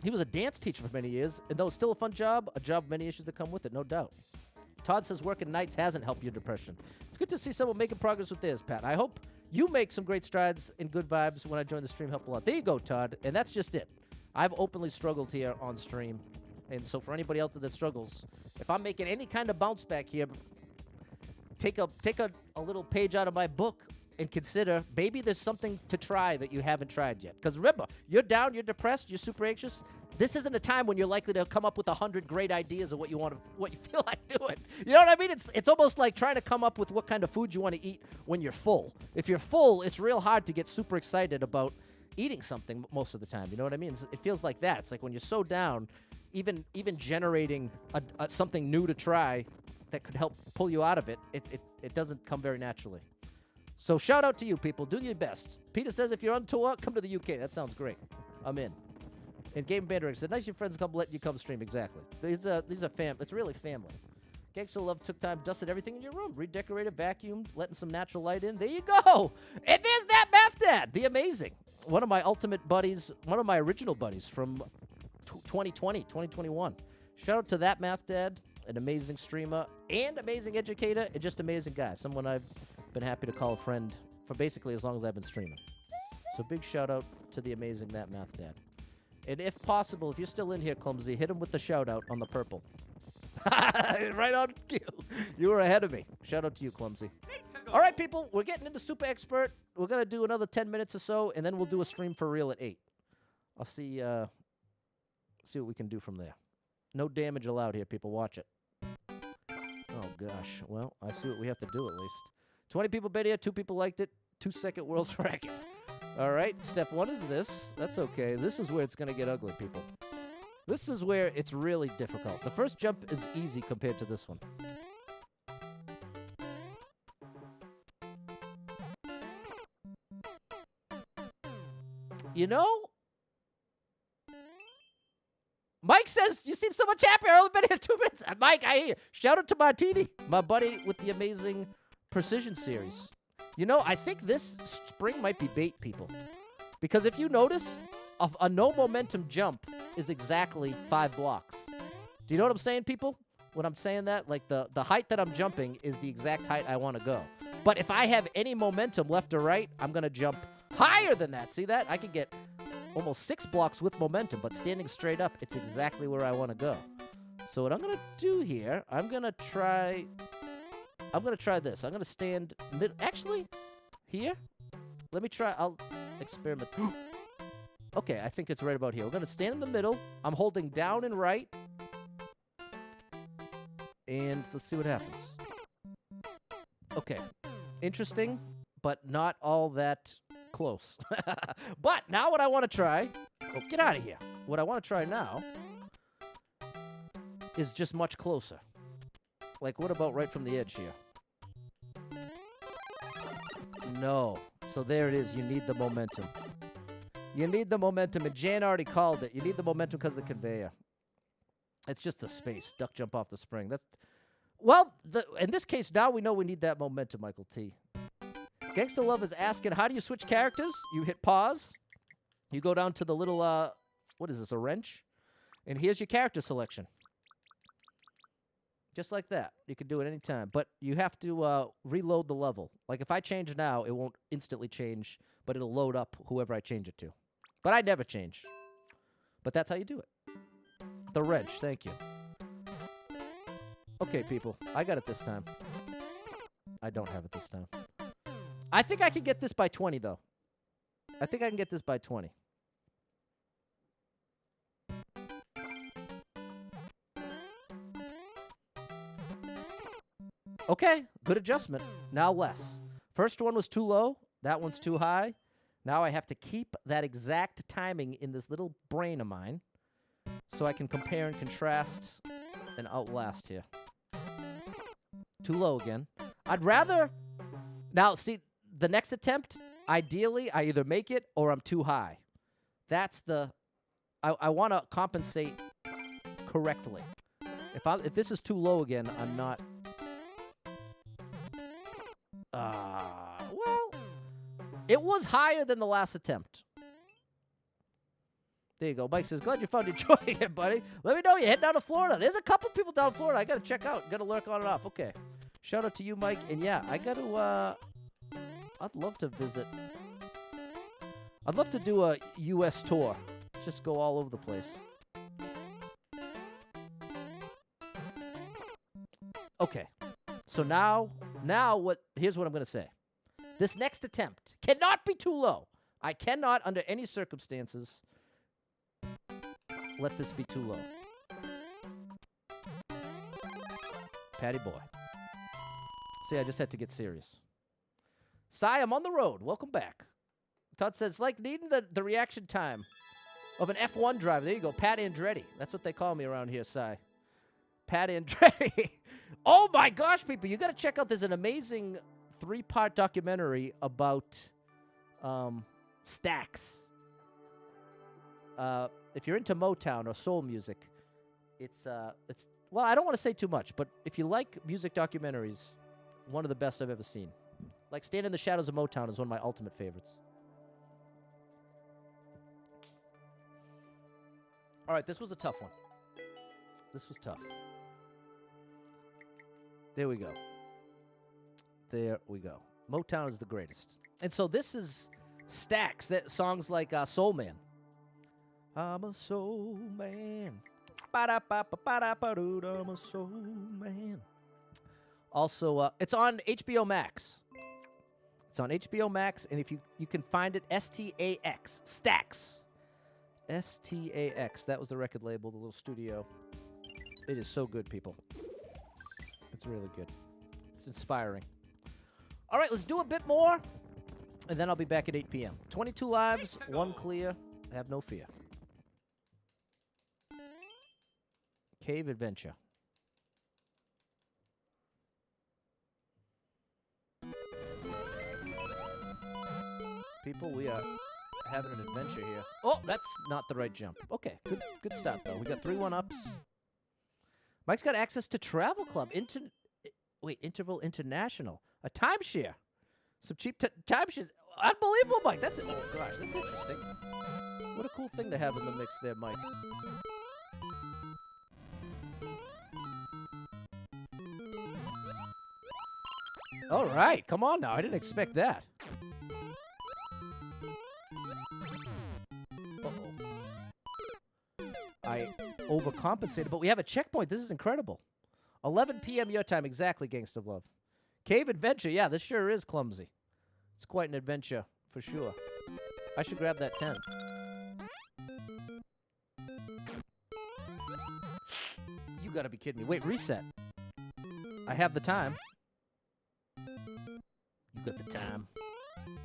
[SPEAKER 1] He was a dance teacher for many years, and though it's still a fun job, a job with many issues that come with it, no doubt. Todd says working nights hasn't helped your depression. It's good to see someone making progress with theirs, Pat. I hope you make some great strides and good vibes when I join the stream. Help a lot. There you go, Todd. And that's just it. I've openly struggled here on stream. And so for anybody else that struggles, if I'm making any kind of bounce back here, take a little page out of my book and consider maybe there's something to try that you haven't tried yet. Because remember, you're down, you're depressed, you're super anxious. This isn't a time when you're likely to come up with 100 great ideas of what you feel like doing. You know what I mean? It's almost like trying to come up with what kind of food you want to eat when you're full. If you're full, it's real hard to get super excited about eating something most of the time. You know what I mean? It feels like that. It's like when you're so down, even generating something new to try that could help pull you out of it, it doesn't come very naturally. So shout out to you people. Do your best. Peter says if you're on tour, come to the UK. That sounds great. I'm in. And Game Banderick said, nice your friends come let you come stream. Exactly. These are it's really family. Gangsta Love took time, dusted everything in your room, redecorated, vacuumed, letting some natural light in. There you go. And there's that Math Dad, the amazing. One of my ultimate buddies, one of my original buddies from 2021. Shout out to that Math Dad, an amazing streamer and amazing educator and just amazing guy. Someone I've been happy to call a friend for basically as long as I've been streaming. So big shout out to the amazing that Math Dad. And if possible, if you're still in here, Clumsy, hit him with the shout out on the purple. Right on cue. You were ahead of me. Shout out to you, Clumsy. All right, people, we're getting into Super Expert. We're going to do another 10 minutes or so, and then we'll do a stream for real at 8. I'll see what we can do from there. No damage allowed here, people. Watch it. Oh, gosh. Well, I see what we have to do at least. 20 people been here. 2 people liked it. 2-second world record. All right, step 1 is this. That's okay. This is where it's going to get ugly, people. This is where it's really difficult. The first jump is easy compared to this one. You know, Mike says, you seem so much happier. I've only been here 2 minutes. Mike, I hear you. Shout out to Martini, my buddy with the amazing Precision series. You know, I think this spring might be bait, people. Because if you notice, a no momentum jump is exactly 5 blocks. Do you know what I'm saying, people? When I'm saying that, like the height that I'm jumping is the exact height I want to go. But if I have any momentum left or right, I'm going to jump higher than that. See that? I could get almost 6 blocks with momentum, but standing straight up, it's exactly where I want to go. So what I'm going to do here, I'm going to try this. I'm going to stand actually, here. Let me try. I'll experiment. Okay, I think it's right about here. We're going to stand in the middle. I'm holding down and right. And let's see what happens. Okay. Interesting, but not all that close. But now what I want to try... Oh, get out of here. What I want to try now is just much closer. Like, what about right from the edge here? No. So there it is. You need the momentum. You need the momentum, and Jan already called it. You need the momentum because of the conveyor. It's just the space. Duck jump off the spring. That's well. In this case, now we know we need that momentum, Michael T. Gangsta Love is asking, how do you switch characters? You hit pause. You go down to the little, what is this, a wrench? And here's your character selection. Just like that. You can do it anytime. But you have to reload the level. Like if I change now, it won't instantly change, but it'll load up whoever I change it to. But I never change. But that's how you do it. The wrench, thank you. Okay, people. I got it this time. I don't have it this time. I think I can get this by 20, though. I think I can get this by 20. Okay, good adjustment. Now less. First one was too low. That one's too high. Now I have to keep that exact timing in this little brain of mine so I can compare and contrast and outlast here. Too low again. I'd rather... Now, see, the next attempt, ideally, I either make it or I'm too high. That's the... I want to compensate correctly. If this is too low again, I'm not... Well, it was higher than the last attempt. There you go. Mike says, glad you found enjoying it, buddy. Let me know you're heading down to Florida. There's a couple people down in Florida I got to check out. Got to lurk on and off. Okay. Shout out to you, Mike. And yeah, I got to, I'd love to visit. I'd love to do a U.S. tour. Just go all over the place. Okay. So now here's what I'm going to say. This next attempt cannot be too low. I cannot, under any circumstances, let this be too low. Patty boy. See, I just had to get serious. Sai, I'm on the road. Welcome back. Todd says, it's like needing the reaction time of an F1 driver. There you go. Pat Andretti. That's what they call me around here, Sai. Pat Andretti. Oh, my gosh, people. You got to check out. There's an amazing 3-part documentary about Stax. If you're into Motown or soul music, it's well, I don't want to say too much, but if you like music documentaries, one of the best I've ever seen. Like Stand in the Shadows of Motown is one of my ultimate favorites. All right, this was a tough one. This was tough. There we go. There we go. Motown is the greatest. And so this is Stax, that songs like Soul Man. I'm a soul man. Ba-da-ba-ba-ba-da-ba-doo, I'm a soul man. Also, it's on HBO Max. It's on HBO Max, and if you can find it, S-T-A-X, Stax. S-T-A-X. That was the record label, the little studio. It is so good, people. It's really good. It's inspiring. All right, let's do a bit more, and then I'll be back at 8 p.m. 22 lives, 1 clear. Have no fear. Cave Adventure. People, we are having an adventure here. Oh, that's not the right jump. Okay, good start, though. We got 3 1-ups. Mike's got access to Travel Club. Interval International. A timeshare. Some cheap timeshares. Unbelievable, Mike. Oh, gosh, that's interesting. What a cool thing to have in the mix there, Mike. All right, come on now. I didn't expect that. Uh-oh. I overcompensated, but we have a checkpoint. This is incredible. 11 p.m. your time, exactly, Gangsta Love. Cave Adventure. Yeah, this sure is clumsy. It's quite an adventure, for sure. I should grab that 10. You gotta be kidding me. Wait, reset. I have the time. You got the time.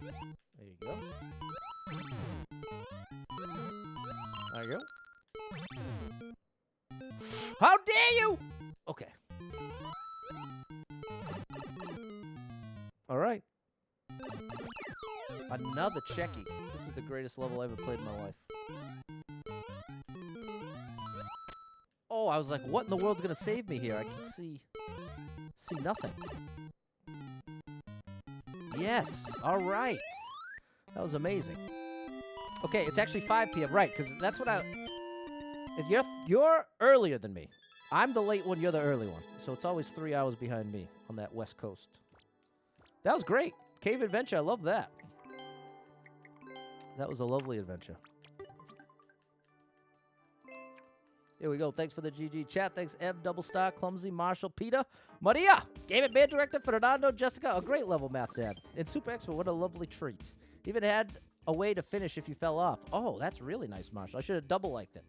[SPEAKER 1] There you go. There you go. How dare you! Okay. All right. Another Checky. This is the greatest level I ever played in my life. Oh, I was like, what in the world's gonna save me here? I can see nothing. Yes. All right. That was amazing. Okay, it's actually 5 p.m. Right, because that's what I... If you're earlier than me. I'm the late one, you're the early one. So it's always 3 hours behind me on that west coast. That was great. Cave adventure, I love that. That was a lovely adventure. Here we go. Thanks for the GG chat. Thanks, Ev, Double Star, Clumsy, Marshall, Peter, Maria, Game and Band Director, Fernando, Jessica. A great level, Math Dad. And Super Expert, what a lovely treat. Even had a way to finish if you fell off. Oh, that's really nice, Marshall. I should have double liked it.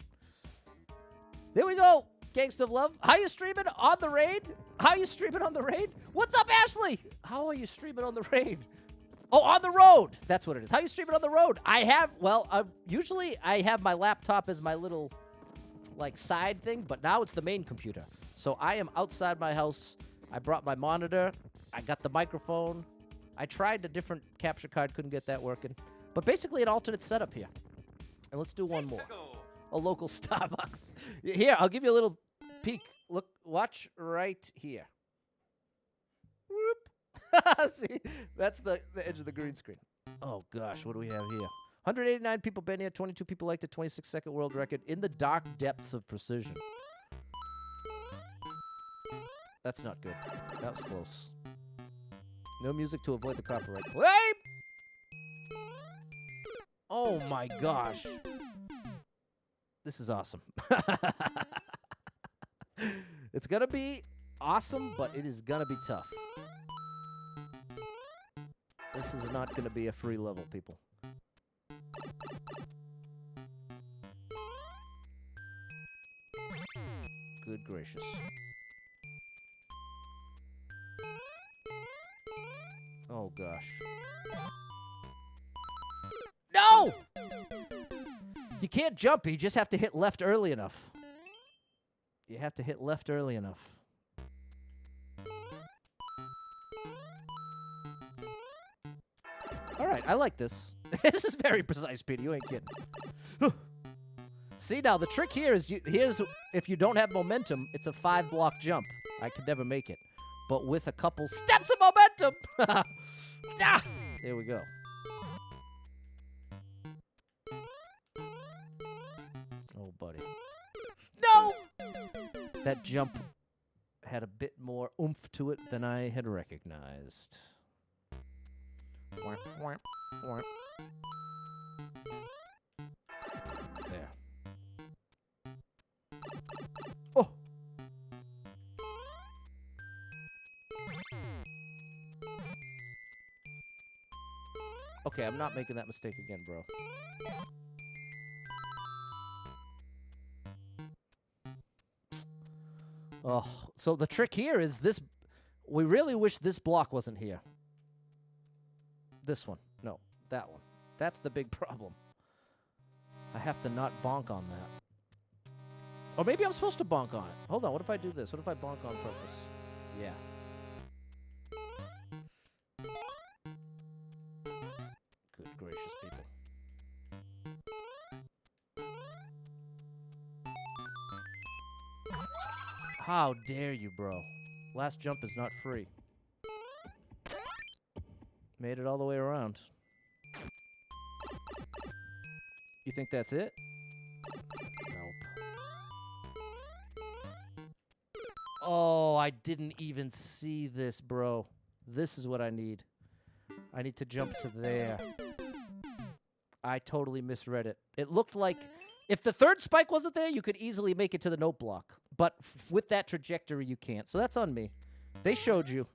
[SPEAKER 1] There we go. Gangsta of Love. How you streaming on the raid? How you streaming on the raid? What's up, Ashley? How are you streaming on the raid? Oh, on the road. That's what it is. How you streaming on the road? Usually I have my laptop as my little, like, side thing, but now it's the main computer. So I am outside my house. I brought my monitor. I got the microphone. I tried a different capture card. Couldn't get that working. But basically an alternate setup here. And let's do one more. A local Starbucks. Here, I'll give you a little peek. Look, watch right here. Whoop. See, that's the edge of the green screen. Oh, gosh, what do we have here? 189 people been here, 22 people liked it, 26-second world record in the dark depths of precision. That's not good. That was close. No music to avoid the copyright claim. Oh, my gosh. This is awesome. It's going to be awesome, but it is going to be tough. This is not going to be a free level, people. Good gracious. Oh, gosh. No! You can't jump. You just have to hit left early enough. You have to hit left early enough. All right, I like this. This is very precise, Peter. You ain't kidding. See, now, the trick here is, if you don't have momentum, it's a 5-block jump. I could never make it. But with a couple steps of momentum. Ah, there we go. Oh, buddy. No! That jump had a bit more oomph to it than I had recognized. There. Oh! Okay, I'm not making that mistake again, bro. Oh, so the trick here is this. We really wish this block wasn't here. This one. No, that one. That's the big problem. I have to not bonk on that. Or maybe I'm supposed to bonk on it. Hold on, what if I do this? What if I bonk on purpose? Yeah. Good gracious, people. How dare you, bro? Last jump is not free. Made it all the way around. You think that's it? Nope. Oh, I didn't even see this, bro. This is what I need. I need to jump to there. I totally misread it. It looked like if the third spike wasn't there, you could easily make it to the note block. But with that trajectory, you can't. So that's on me. They showed you.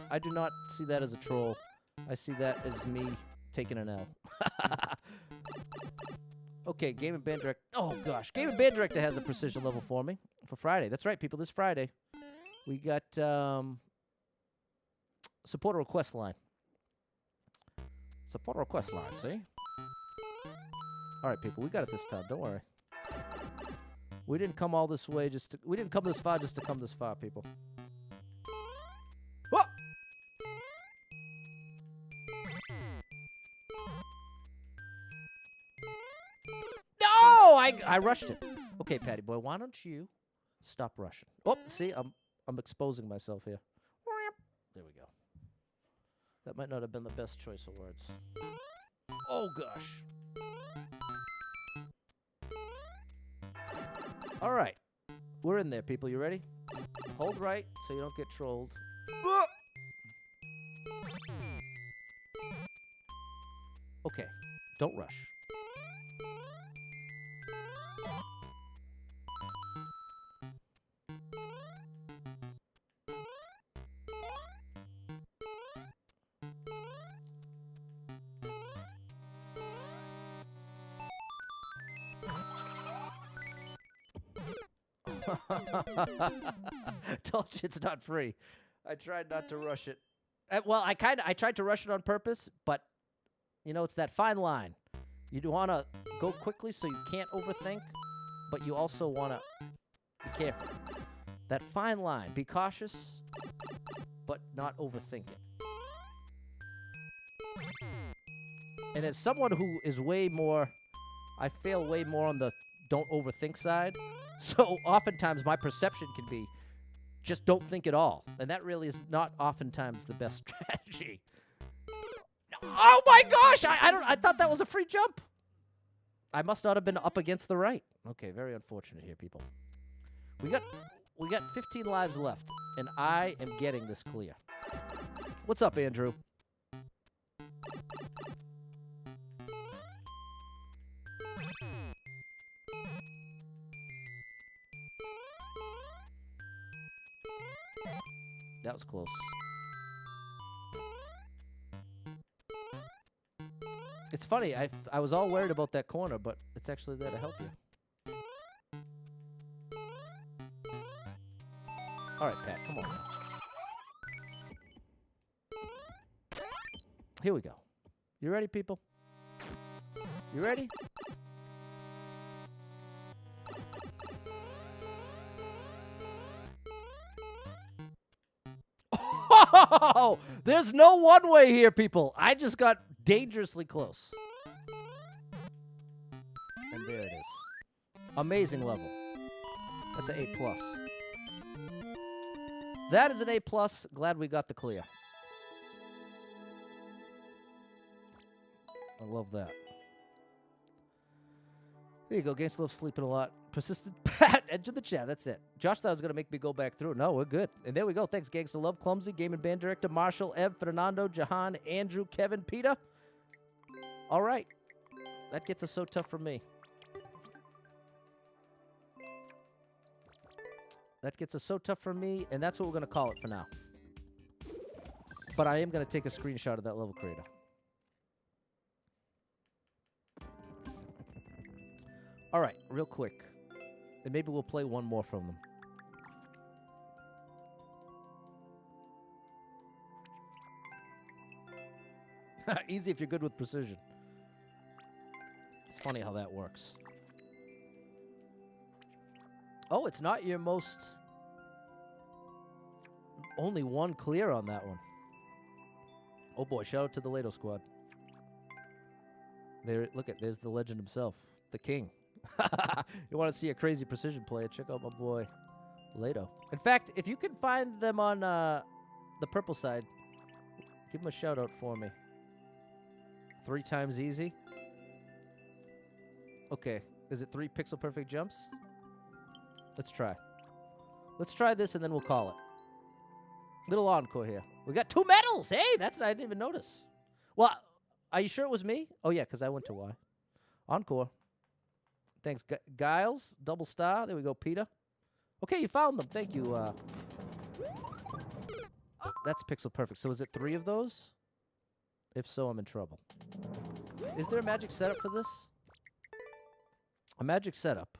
[SPEAKER 1] I do not see that as a troll. I see that as me taking an L. Okay, Game and Band Director. Oh, gosh. Game and Band Director has a precision level for me for Friday. That's right, people. This Friday, we got supporter request line. Supporter request line, see? All right, people. We got it this time. Don't worry. We didn't come all this way just to... We didn't come this far just to come this far, people. I rushed it. Okay, Patty boy, why don't you stop rushing? Oh, see, I'm exposing myself here. There we go. That might not have been the best choice of words. Oh gosh. All right, we're in there, people. You ready? Hold right so you don't get trolled. Okay, don't rush. Told you it's not free. I tried not to rush it. Well, I tried to rush it on purpose, but you know, it's that fine line. You want to go quickly so you can't overthink, but you also want to be careful. That fine line. Be cautious, but not overthink it. And as someone who is way more, I fail way more on the don't overthink side. So oftentimes my perception can be just don't think at all. And that really is not oftentimes the best strategy. Oh my gosh! I thought that was a free jump. I must not have been up against the right. Okay, very unfortunate here, people. We got 15 lives left, and I am getting this clear. What's up, Andrew? That was close. It's funny, I was all worried about that corner, but it's actually there to help you. All right, Pat, come on now. Here we go. You ready, people? You ready? Oh, there's no one way here, people. I just got dangerously close. And there it is. Amazing level. That's an A+. That is an A+. Glad we got the clear. I love that. There you go. Gangsta Love sleeping a lot. Persistent Pat, edge of the chat. That's it. Josh thought it was going to make me go back through. No, we're good. And there we go. Thanks, Gangsta Love, Clumsy, Game and Band Director, Marshall, Ev, Fernando, Jahan, Andrew, Kevin, Peter. All right. That gets us so tough for me. That gets us so tough for me, and that's what we're going to call it for now. But I am going to take a screenshot of that level creator. All right, real quick. And maybe we'll play one more from them. Easy if you're good with precision. It's funny how that works. Oh, it's not your most... Only one clear on that one. Oh boy, shout out to the Lato squad. There, look at, there's the legend himself. The king. You want to see a crazy precision player, check out my boy Lato. In fact, if you can find them on the purple side, give them a shout out for me. 3 times easy. Okay, is it 3 pixel perfect jumps? Let's try. Let's try this and then we'll call it. Little encore here. We got 2 medals. Hey, that's I didn't even notice. Well, are you sure it was me? Oh yeah, because I went to Y. Encore. Thanks, Giles. Double star. There we go, Peter. Okay, you found them. Thank you. That's pixel perfect. So is it 3 of those? If so, I'm in trouble. Is there a magic setup for this? A magic setup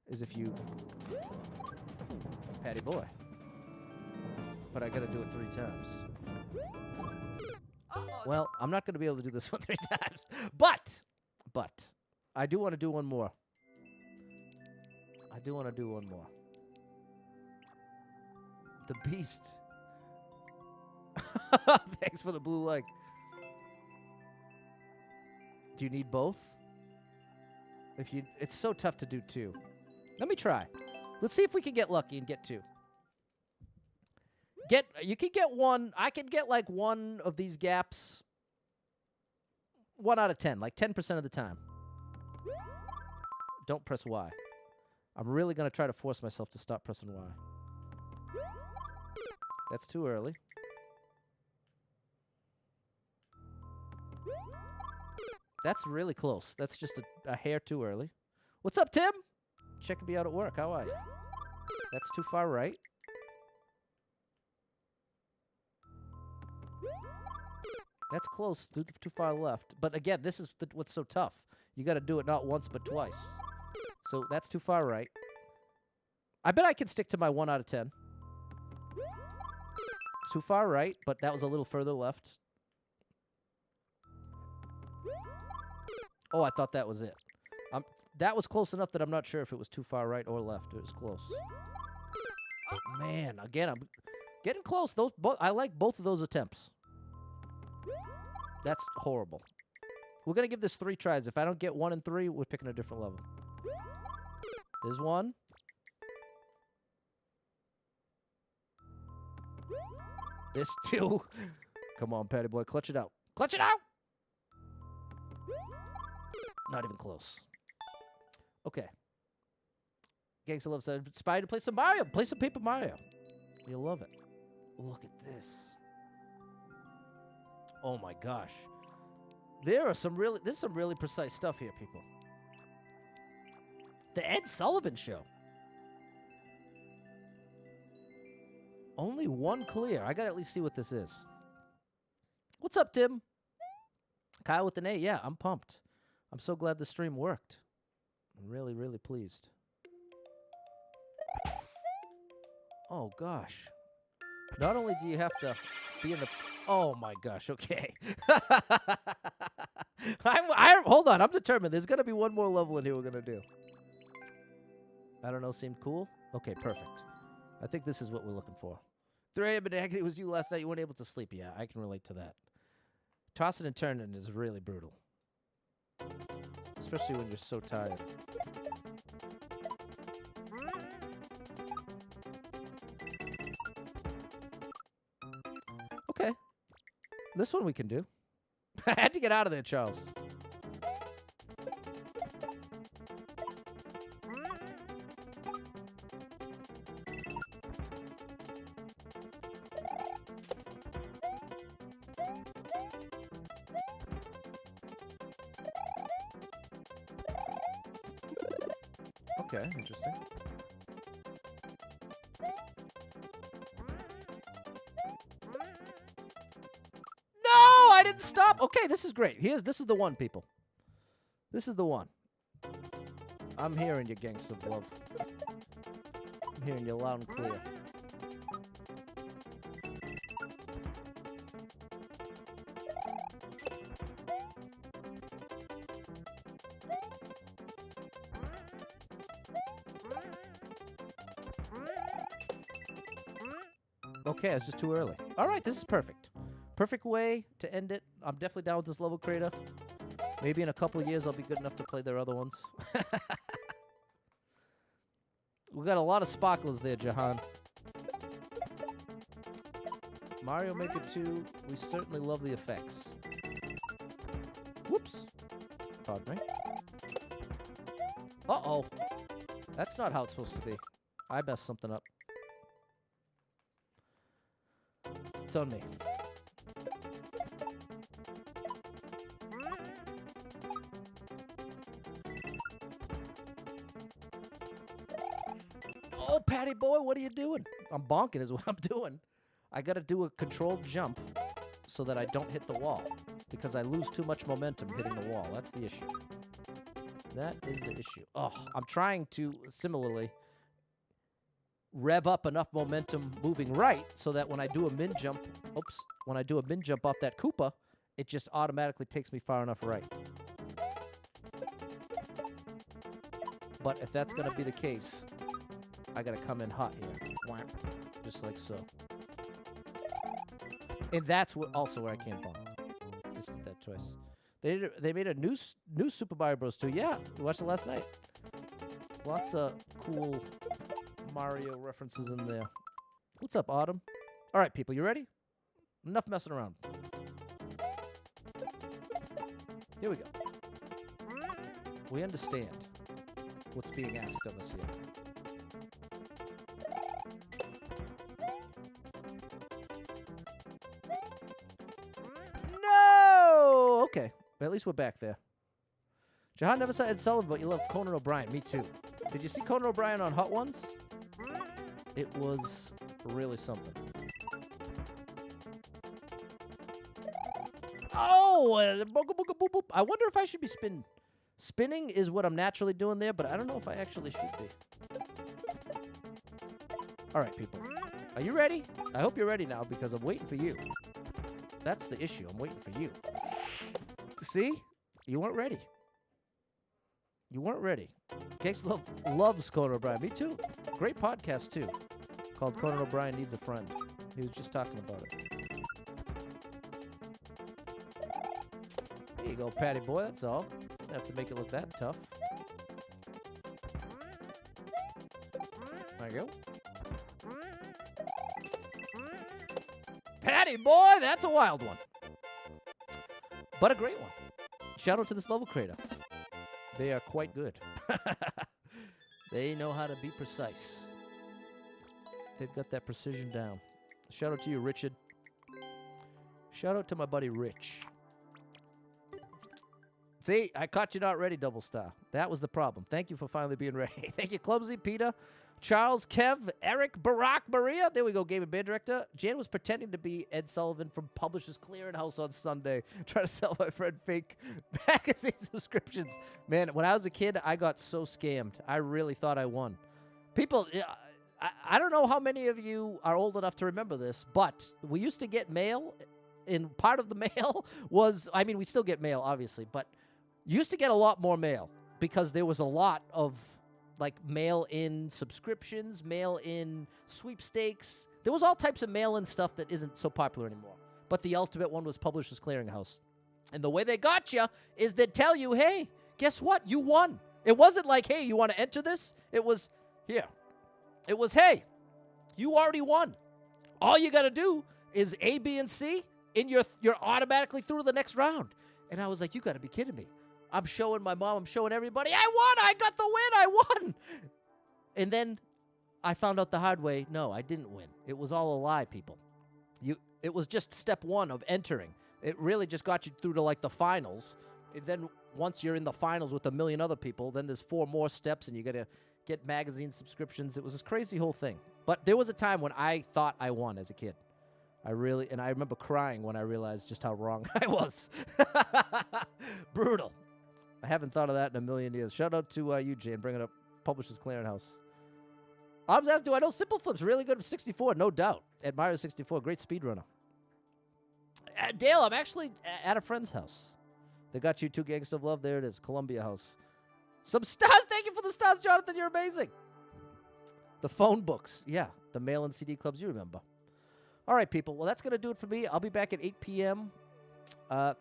[SPEAKER 1] is if you... Patty boy. But I gotta do it 3 times. Well, I'm not gonna be able to do this one 3 times. But, I do want to do one more. I do want to do one more. The beast. Thanks for the blue like. Do you need both? It's so tough to do 2. Let me try. Let's see if we can get lucky and get 2. You can get 1. I can get like 1 of these gaps. 1 out of 10, like 10% of the time. Don't press Y. I'm really going to try to force myself to stop pressing Y. That's too early. That's really close. That's just a hair too early. What's up, Tim? Checking me out at work. How are you? That's too far right. That's close. Too far left. But again, this is what's so tough. You got to do it not once but twice. So that's too far right. I bet I can stick to my 1 out of 10. It's too far right, but that was a little further left. Oh, I thought that was it. That was close enough that I'm not sure if it was too far right or left. It was close. Oh, man, again, I'm getting close. I like both of those attempts. That's horrible. We're going to give this 3 tries. If I don't get 1 and 3, we're picking a different level. There's 1. There's 2. Come on, Patty boy. Clutch it out. Clutch it out! Not even close. Okay. Gangsta Love said, inspired to play some Mario. Play some Paper Mario. You'll love it. Look at this. Oh my gosh. There's some really precise stuff here, people. The Ed Sullivan Show. Only 1 clear. I gotta at least see what this is. What's up, Tim? Kyle with an A. Yeah, I'm pumped. I'm so glad the stream worked. I'm really, really pleased. Oh, gosh. Not only do you have to be in the... Oh, my gosh. Okay. Hold on. I'm determined. There's going to be 1 more level in here we're going to do. I don't know. Seemed cool? Okay, perfect. I think this is what we're looking for. 3 a.m. it was you last night. You weren't able to sleep. Yeah, I can relate to that. Tossing and turning is really brutal. Especially when you're so tired. Okay. This one we can do. I had to get out of there, Charles. Okay, interesting. No, I didn't stop. Okay, this is great. This is the one, people. This is the one. I'm hearing you, Gangsta Love. I'm hearing you loud and clear. Okay, it's just too early. All right, this is perfect. Perfect way to end it. I'm definitely down with this level creator. Maybe in a couple of years I'll be good enough to play their other ones. We got a lot of sparklers there, Jahan. Mario Maker 2, we certainly love the effects. Whoops. Pardon me. Uh-oh. That's not how it's supposed to be. I messed something up. It's on me. Oh, Patty boy, what are you doing? I'm bonking is what I'm doing. I got to do a controlled jump so that I don't hit the wall because I lose too much momentum hitting the wall. That's the issue. That is the issue. Oh, I'm trying to similarly rev up enough momentum moving right so that when I do a min jump, when I do a min jump off that Koopa, it just automatically takes me far enough right. But if that's going to be the case, I got to come in hot here. Just like so. And that's also where I can't bump. Just did that twice. They made a new Super Mario Bros. 2. Yeah, we watched it last night. Lots of cool Mario references in there. What's up, Autumn? All right, people, you ready? Enough messing around. Here we go. We understand what's being asked of us here. No! Okay. But at least we're back there. Jahan never saw Ed Sullivan, but you love Conan O'Brien. Me too. Did you see Conan O'Brien on Hot Ones? It was really something. Oh! I wonder if I should be spinning. Spinning is what I'm naturally doing there, but I don't know if I actually should be. All right, people. Are you ready? I hope you're ready now because I'm waiting for you. That's the issue. I'm waiting for you. See? You weren't ready. You weren't ready. Cakes loves Conan O'Brien. Me too. Great podcast, too. Called Conan O'Brien Needs a Friend. He was just talking about it. There you go, Patty boy. That's all. Don't have to make it look that tough. There you go. Patty boy, that's a wild one. But a great one. Shout out to this level creator. They are quite good. They know how to be precise. They've got that precision down. Shout out to you, Richard. Shout out to my buddy Rich. See, I caught you not ready, Double Star. That was the problem. Thank you for finally being ready. Thank you, Clumsy, Peter, Charles, Kev, Eric, Barack, Maria. There we go, Game and Band Director. Jan was pretending to be Ed Sullivan from Publishers Clearinghouse on Sunday, trying to sell my friend fake magazine subscriptions. Man, when I was a kid, I got so scammed. I really thought I won. People, I don't know how many of you are old enough to remember this, but we used to get mail, and part of the mail was, I mean, we still get mail, obviously, but used to get a lot more mail because there was a lot of like mail-in subscriptions, mail-in sweepstakes. There was all types of mail-in stuff that isn't so popular anymore. But the ultimate one was Publishers Clearinghouse. And the way they got you is they'd tell you, hey, guess what? You won. It wasn't like, hey, you want to enter this? It was, here. It was, hey, you already won. All you got to do is A, B, and C, and you're automatically through to the next round. And I was like, you got to be kidding me. I'm showing my mom, I'm showing everybody, I won, I got the win, I won. And then I found out the hard way, no, I didn't win. It was all a lie, people. It was just step one of entering. It really just got you through to like the finals. And then once you're in the finals with a million other people, then there's 4 more steps and you got to get magazine subscriptions. It was this crazy whole thing. But there was a time when I thought I won as a kid. I remember crying when I realized just how wrong I was. Brutal. I haven't thought of that in a million years. Shout out to you, Jane, bringing up Publishers Clearinghouse. I was asked, do I know Simple Flip's really good at 64? No doubt. At Mario 64, great speedrunner. Dale, I'm actually at a friend's house. They got you 2 Gangs of Love. There it is, Columbia House. Some stars. Thank you for the stars, Jonathan. You're amazing. The phone books. Yeah, the mail and CD clubs, you remember. All right, people. Well, that's going to do it for me. I'll be back at 8 p.m.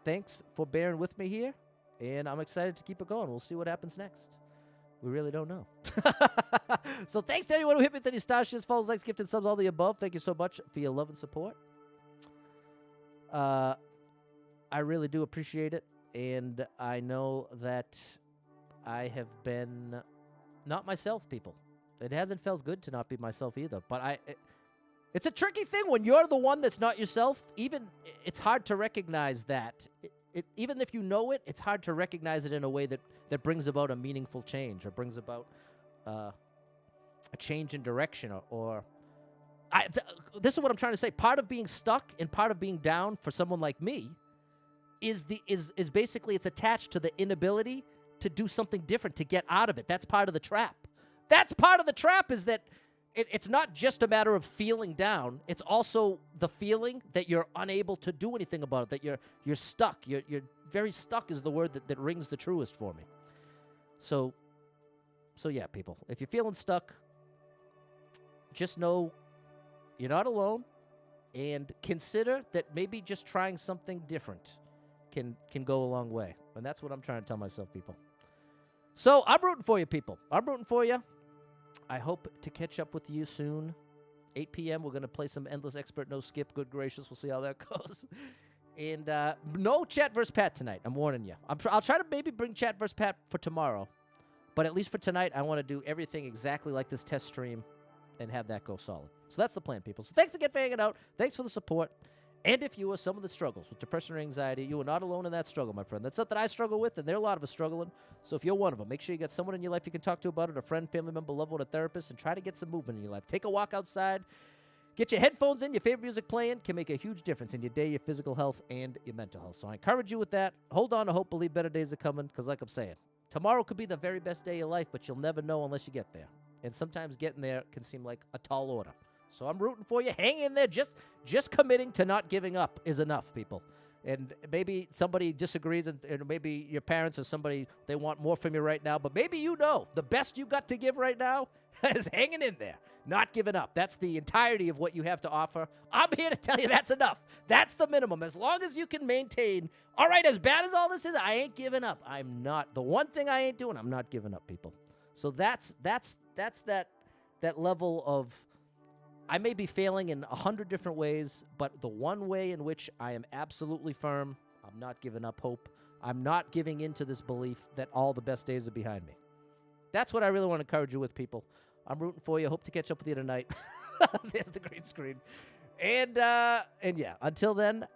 [SPEAKER 1] Thanks for bearing with me here. And I'm excited to keep it going. We'll see what happens next. We really don't know. So thanks to everyone who hit me with any stars, shares, follows, likes, gifted subs, all the above. Thank you so much for your love and support. I really do appreciate it. And I know that I have been not myself, people. It hasn't felt good to not be myself either. But it's a tricky thing when you're the one that's not yourself. Even it's hard to recognize that. Even if you know it, it's hard to recognize it in a way that brings about a meaningful change or brings about a change in direction this is what I'm trying to say. Part of being stuck and part of being down for someone like me is basically it's attached to the inability to do something different, to get out of it. That's part of the trap. That's part of the trap is that it's not just a matter of feeling down. It's also the feeling that you're unable to do anything about it, that you're stuck. You're very stuck is the word that rings the truest for me. So yeah, people, if you're feeling stuck, just know you're not alone and consider that maybe just trying something different can go a long way. And that's what I'm trying to tell myself, people. So I'm rooting for you, people. I'm rooting for you. I hope to catch up with you soon. 8 p.m., we're going to play some Endless Expert No Skip. Good gracious, we'll see how that goes. And no Chat vs. Pat tonight. I'm warning you. I'll try to maybe bring Chat vs. Pat for tomorrow. But at least for tonight, I want to do everything exactly like this test stream and have that go solid. So that's the plan, people. So thanks again for hanging out. Thanks for the support. And if you are someone that struggles with depression or anxiety, you are not alone in that struggle, my friend. That's something I struggle with, and there are a lot of us struggling. So if you're one of them, make sure you get someone in your life you can talk to about it, a friend, family member, loved one, a therapist, and try to get some movement in your life. Take a walk outside. Get your headphones in, your favorite music playing, can make a huge difference in your day, your physical health, and your mental health. So I encourage you with that. Hold on to hope, believe better days are coming, because like I'm saying, tomorrow could be the very best day of your life, but you'll never know unless you get there. And sometimes getting there can seem like a tall order. So I'm rooting for you. Hang in there. Just committing to not giving up is enough, people. And maybe somebody disagrees, and maybe your parents or somebody, they want more from you right now. But maybe you know the best you got to give right now is hanging in there, not giving up. That's the entirety of what you have to offer. I'm here to tell you that's enough. That's the minimum. As long as you can maintain, all right, as bad as all this is, I ain't giving up. I'm not. The one thing I ain't doing, I'm not giving up, people. So that's that level of, I may be failing in 100 different ways, but the one way in which I am absolutely firm, I'm not giving up hope. I'm not giving in to this belief that all the best days are behind me. That's what I really want to encourage you with, people. I'm rooting for you. Hope to catch up with you tonight. There's the green screen. And yeah, until then,